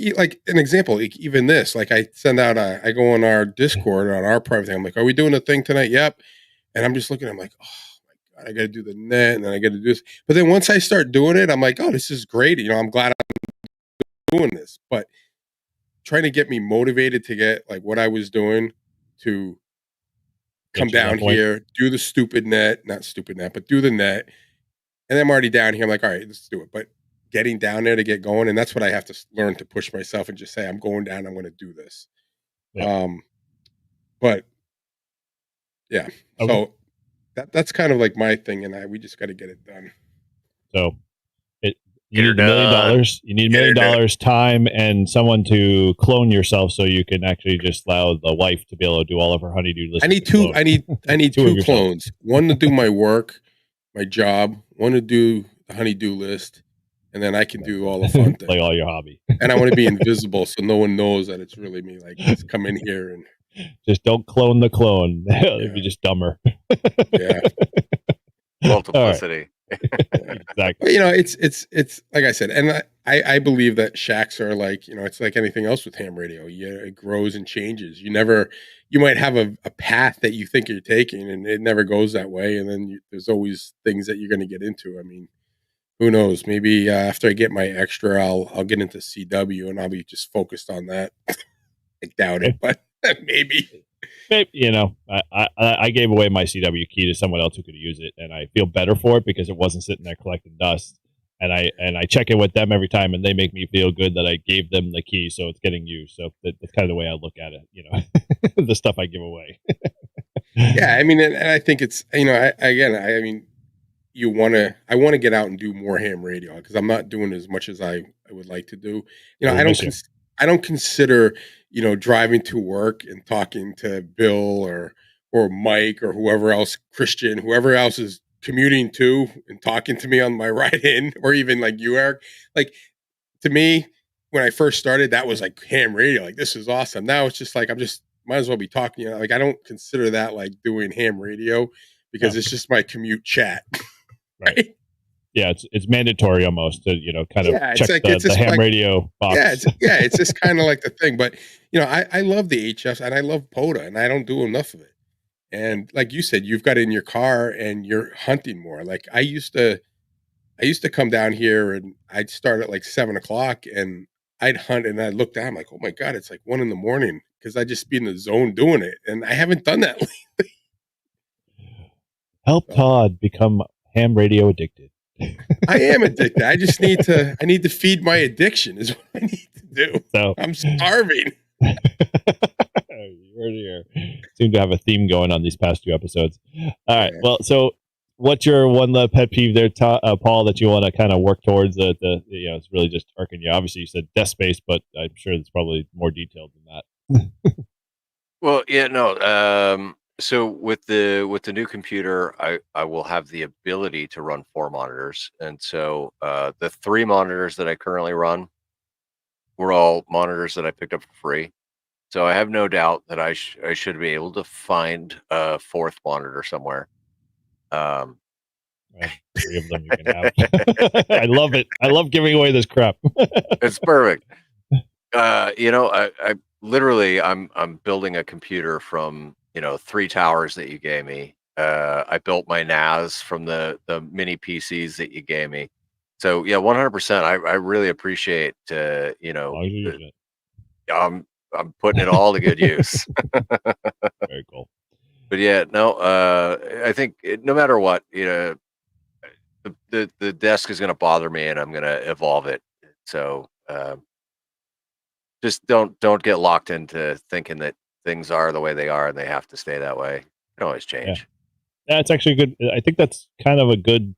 an example, even this, like I send out I go on our Discord on our private thing. I'm like, are we doing a thing tonight? Yep. And I'm just looking, I'm like, oh my God, I got to do the net and then I got to do this. But then once I start doing it, I'm like, oh, this is great. I'm glad I'm doing this. But trying to get me motivated to get like what I was doing to come down here, do the not stupid net, but do the net. And then I'm already down here. I'm like, all right, let's do it. But getting down there to get going. And that's what I have to learn to push myself and just say, I'm going down. I'm going to do this. Yeah. But yeah, okay. So that's kind of like my thing. And we just got to get it done. So you need $1 million. You need $1 million, time, and someone to clone yourself so you can actually just allow the wife to be able to do all of her honeydew lists. I need two clones. One to do my work, my job. One to do the honeydew list, and then I can do all the fun things. Play all your hobby. And I want to be invisible so no one knows that it's really me. Like, just come in here and just don't clone the clone. It'd be just dumber. Yeah. Multiplicity. Exactly. But, it's like I said, and I believe that shacks are like, it's like anything else with ham radio. It grows and changes. You might have a path that you think you're taking, and it never goes that way. And then there's always things that you're going to get into. I mean, who knows? Maybe after I get my extra, I'll get into CW and I'll be just focused on that. I doubt it, but maybe. I gave away my CW key to someone else who could use it, and I feel better for it because it wasn't sitting there collecting dust. And I check in with them every time, and they make me feel good that I gave them the key, so it's getting used. So that's kind of the way I look at it. The stuff I give away. Yeah, I mean, and I think it's I mean, I want to get out and do more ham radio because I'm not doing as much as I would like to do. I don't consider driving to work and talking to Bill or Mike or whoever else, Christian, whoever else is commuting to and talking to me on my ride in, or even like you, Eric. Like, to me, when I first started, that was like ham radio. Like, this is awesome. Now it's just like might as well be talking. Like, I don't consider that like doing ham radio because it's just my commute chat. Right. Yeah, it's mandatory almost to kind of check the ham radio box. Yeah, it's just kind of like the thing. But I love the HFs and I love POTA, and I don't do enough of it. And like you said, you've got it in your car and you're hunting more. Like I used to come down here and I'd start at like 7:00 and I'd hunt and I'd look down. I'm like, oh my God, it's like 1 a.m. because I'd just be in the zone doing it. And I haven't done that lately. Help Todd become ham radio addicted. I am addicted. I just need to feed my addiction is what I need to do. So I'm starving. You seem to have a theme going on these past 2 episodes. All right. Well, so what's your one pet peeve there, Paul, that you want to kind of work towards? It's really just irking you. Obviously, you said desk space, but I'm sure it's probably more detailed than that. Well, yeah, no. So with the new computer, I will have the ability to run 4 monitors, and so the 3 monitors that I currently run were all monitors that I picked up for free. So I have no doubt that I should be able to find a 4th monitor somewhere. 3 of them you can have. I love it. I love giving away this crap. It's perfect. I literally I'm building a computer from 3 towers that you gave me. I built my NAS from the mini PCs that you gave me. So yeah, 100%. I really appreciate I'm putting it all to good use. Very cool. But yeah, no, I think no matter what, the desk is going to bother me, and I'm going to evolve it. So just don't get locked into thinking that things are the way they are and they have to stay that way. It can always change. Yeah, it's actually good. I think that's kind of a good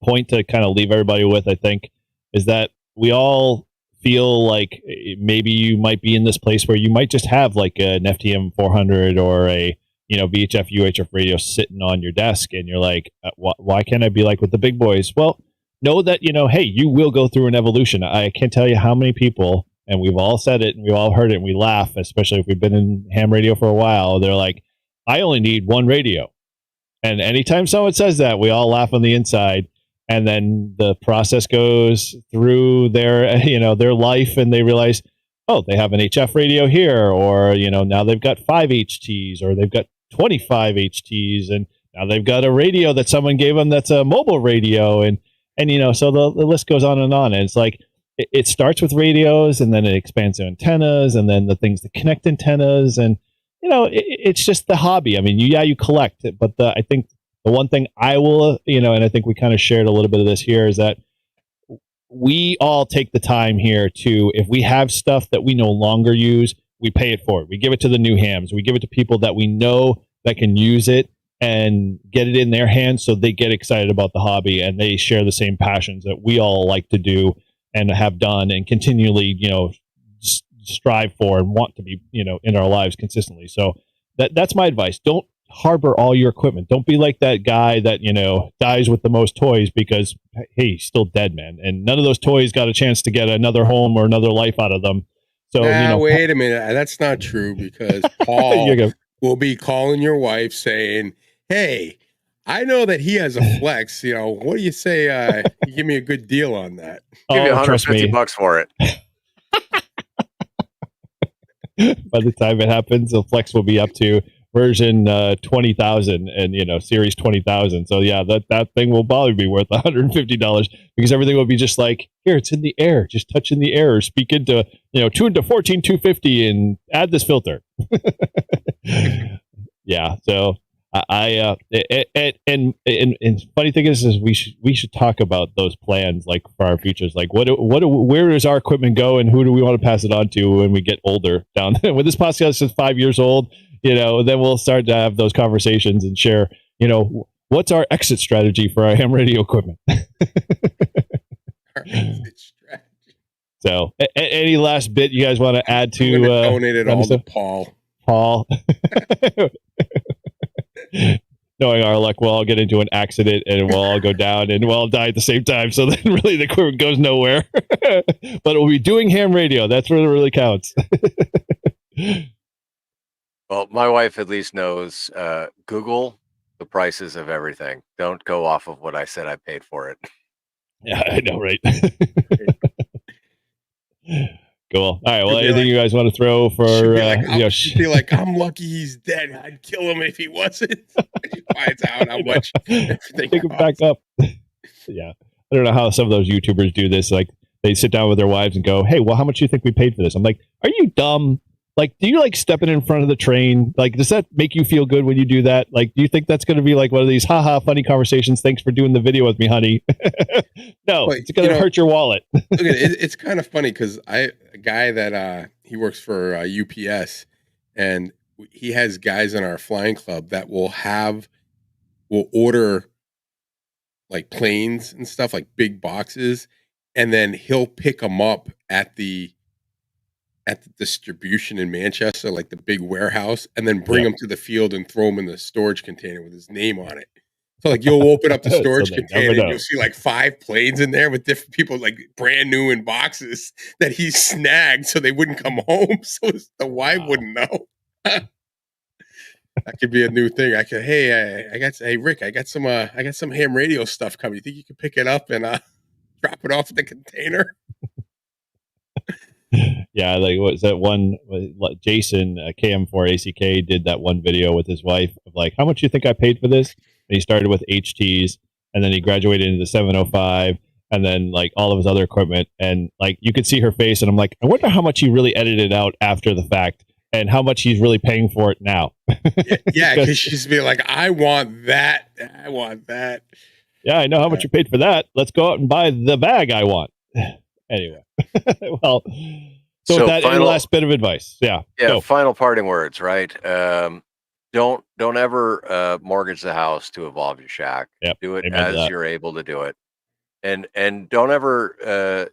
point to kind of leave everybody with, I think, is that we all feel like maybe you might be in this place where you might just have like an FTM 400 or a VHF UHF radio sitting on your desk, and you're like, why can't I be like with the big boys? Well, know that hey, you will go through an evolution. I can't tell you how many people, and we've all said it and we've all heard it, and we laugh, especially if we've been in ham radio for a while. They're like, I only need one radio. And anytime someone says that, we all laugh on the inside. And then the process goes through their, their life, and they realize, oh, they have an HF radio here, or, now they've got 5 HTs, or they've got 25 HTs, and now they've got a radio that someone gave them that's a mobile radio. And so the list goes on. And it's like, it starts with radios, and then it expands to antennas, and then the things that connect antennas. And, it's just the hobby. I mean, you collect it, but I think the one thing I will, and I think we kind of shared a little bit of this here, is that we all take the time here to, if we have stuff that we no longer use, we pay it forward. We give it to the new hams. We give it to people that we know that can use it and get it in their hands, so they get excited about the hobby and they share the same passions that we all like to do and have done and continually, strive for and want to be, in our lives consistently. So that's my advice. Don't harbor all your equipment. Don't be like that guy that, dies with the most toys because, hey, he's still dead, man. And none of those toys got a chance to get another home or another life out of them. So, wait a minute. That's not true, because Paul will be calling your wife saying, hey, I know that he has a flex. What do you say? You give me a good deal on that. Give you $150 for it. By the time it happens, the flex will be up to version 20,000 and series 20,000. So yeah, that thing will probably be worth $150, because everything will be just like, here, it's in the air, just touch in the air, or speak into tune to 14,250 and add this filter. Yeah, so and funny thing is we should talk about those plans, like for our futures, like where does our equipment go, and who do we want to pass it on to when we get older down there? When this podcast is 5 years old, then we'll start to have those conversations and share, what's our exit strategy for our ham radio equipment. Our exit strategy. So any last bit you guys want to add to donate it all to Paul. Knowing our luck, we'll all get into an accident and we'll all go down and we'll all die at the same time. So then really the equipment goes nowhere. But we'll be doing ham radio. That's where it really counts. Well, my wife at least knows, Google the prices of everything. Don't go off of what I said I paid for it. Yeah, I know, right? Cool. All right. Well, anything you guys want to throw for? Be like, I'm lucky he's dead. I'd kill him if he wasn't. He finds out how much everything pick him back up. Yeah, I don't know how some of those YouTubers do this. Like, they sit down with their wives and go, "Hey, well, how much do you think we paid for this?" I'm like, "Are you dumb? Like, do you like stepping in front of the train? Like, does that make you feel good when you do that? Like, do you think that's going to be like one of these haha funny conversations? Thanks for doing the video with me, honey." No, but, it's going to hurt your wallet. Look, it's kind of funny because a guy that he works for UPS, and he has guys in our flying club that will order like planes and stuff, like big boxes, and then he'll pick them up at the distribution in Manchester, like the big warehouse, and then bring them to the field and throw them in the storage container with his name on it. So like you'll open up the storage container and you'll see like 5 planes in there with different people, like brand new in boxes that he snagged so they wouldn't come home. So the wife wouldn't know. That could be a new thing. Hey Rick, I got some ham radio stuff coming. You think you could pick it up and drop it off in the container? Yeah, like what's that one? Jason KM4ACK did that one video with his wife of like, how much do you think I paid for this? And he started with HTs, and then he graduated into the 705, and then like all of his other equipment, and like you could see her face, and I'm like, I wonder how much he really edited out after the fact, and how much he's really paying for it now. Yeah, because she's being like, I want that. Yeah, I know how much you paid for that. Let's go out and buy the bag I want. Anyway, well, so with that, any last bit of advice? Yeah. Go. Final parting words, right? Don't ever mortgage the house to evolve your shack. Yep, do it as you're able to do it. And don't ever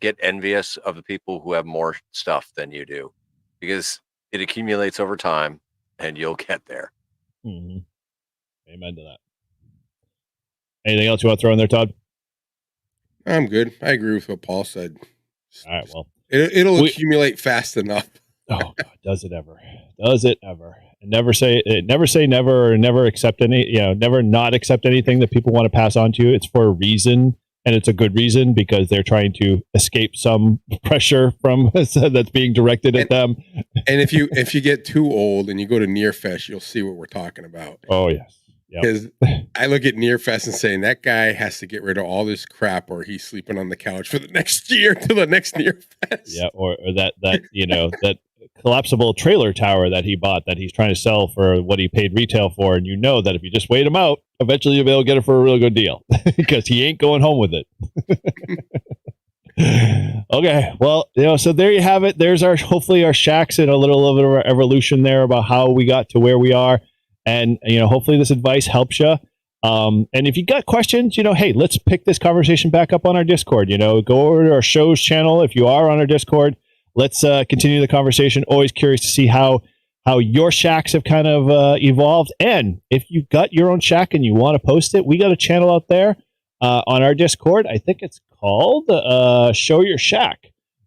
get envious of the people who have more stuff than you do, because it accumulates over time and you'll get there. Mm-hmm. Amen to that. Anything else you want to throw in there, Todd? I'm good. I agree with what Paul said. All right, well, it'll accumulate fast enough. Oh God, does it ever? Does it ever? And never say never, or never accept never not accept anything that people want to pass on to you. It's for a reason, and it's a good reason, because they're trying to escape some pressure from that's being directed at them. And if you get too old and you go to Nearfest, you'll see what we're talking about. Oh yes. Because I look at Nearfest and saying that guy has to get rid of all this crap, or he's sleeping on the couch for the next year till the next Nearfest. Yeah, or that that collapsible trailer tower that he bought that he's trying to sell for what he paid retail for, and that if you just wait him out, eventually you'll be able to get it for a real good deal because he ain't going home with it. Okay, well, so there you have it. There's hopefully our shacks and a little bit of our evolution there about how we got to where we are. And, hopefully this advice helps you. And if you got questions, hey, let's pick this conversation back up on our Discord. Go over to our show's channel. If you are on our Discord, let's continue the conversation. Always curious to see how your shacks have kind of evolved. And if you've got your own shack and you want to post it, we got a channel out there on our Discord. I think it's called Show Your Shack.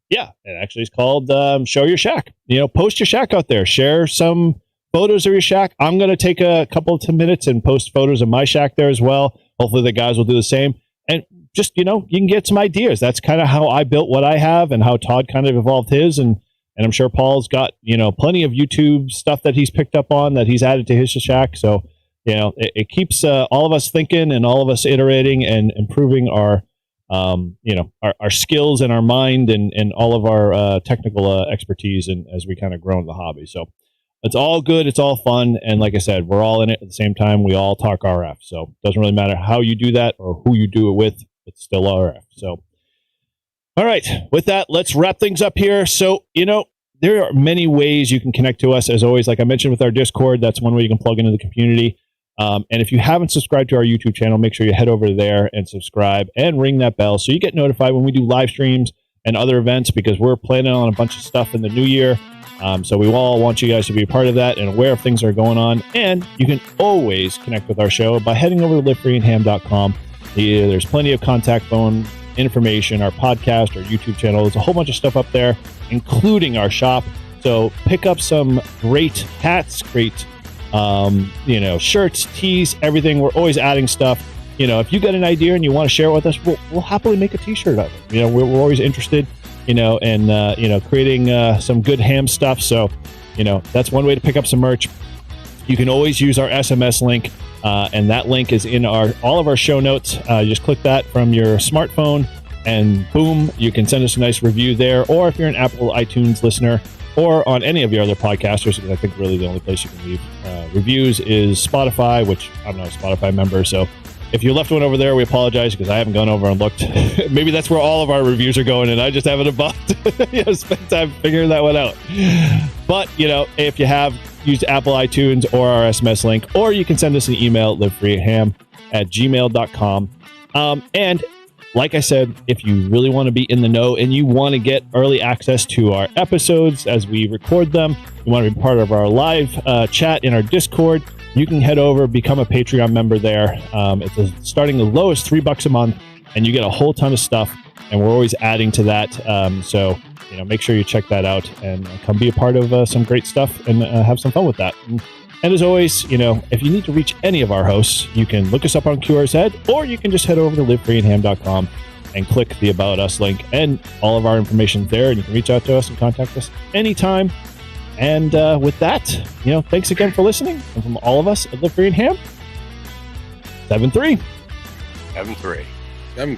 Yeah, it actually is called Show Your Shack. Post your shack out there. Share some photos of your shack. I'm going to take a couple of 10 minutes and post photos of my shack there as well. Hopefully the guys will do the same. And just, you can get some ideas. That's kind of how I built what I have and how Todd kind of evolved his. And I'm sure Paul's got, plenty of YouTube stuff that he's picked up on that he's added to his shack. So, it keeps all of us thinking and all of us iterating and improving our skills and our mind and all of our technical expertise, and as we kind of grow in the hobby. So it's all good. It's all fun. And like I said, we're all in it at the same time. We all talk RF. So it doesn't really matter how you do that or who you do it with. It's still RF. So, all right. With that, let's wrap things up here. So, there are many ways you can connect to us. As always, like I mentioned with our Discord, that's one way you can plug into the community. And if you haven't subscribed to our YouTube channel, make sure you head over there and subscribe and ring that bell so you get notified when we do live streams and other events, because we're planning on a bunch of stuff in the new year. So we all want you guys to be a part of that and aware of things that are going on. And you can always connect with our show by heading over to livefreeandham.com. There's plenty of contact phone information, our podcast, our YouTube channel. There's a whole bunch of stuff up there, including our shop. So pick up some great hats, great shirts, tees, everything. We're always adding stuff. If you got an idea and you want to share it with us, we'll happily make a t-shirt of it. We're always interested and creating some good ham stuff. So, that's one way to pick up some merch. You can always use our SMS link, and that link is in all of our show notes. You just click that from your smartphone, and boom, you can send us a nice review there. Or if you're an Apple iTunes listener, or on any of your other podcasters, because I think really the only place you can leave reviews is Spotify, which I'm not a Spotify member, so if you left one over there, we apologize because I haven't gone over and looked. Maybe that's where all of our reviews are going, and I just haven't spent time figuring that one out. But, if you have used Apple iTunes or our SMS link, or you can send us an email, livefreeham@gmail.com. And like I said, if you really want to be in the know and you want to get early access to our episodes as we record them, you want to be part of our live chat in our Discord, you can head over, become a Patreon member there. It's starting the lowest $3 a month, and you get a whole ton of stuff, and we're always adding to that. So, make sure you check that out and come be a part of some great stuff and have some fun with that. And as always, if you need to reach any of our hosts, you can look us up on QRZ, or you can just head over to livefreeandham.com and click the About Us link, and all of our information there, and you can reach out to us and contact us anytime. And with that, thanks again for listening. And from all of us at Live Free and Ham, 7-3. 7-3. 7-3.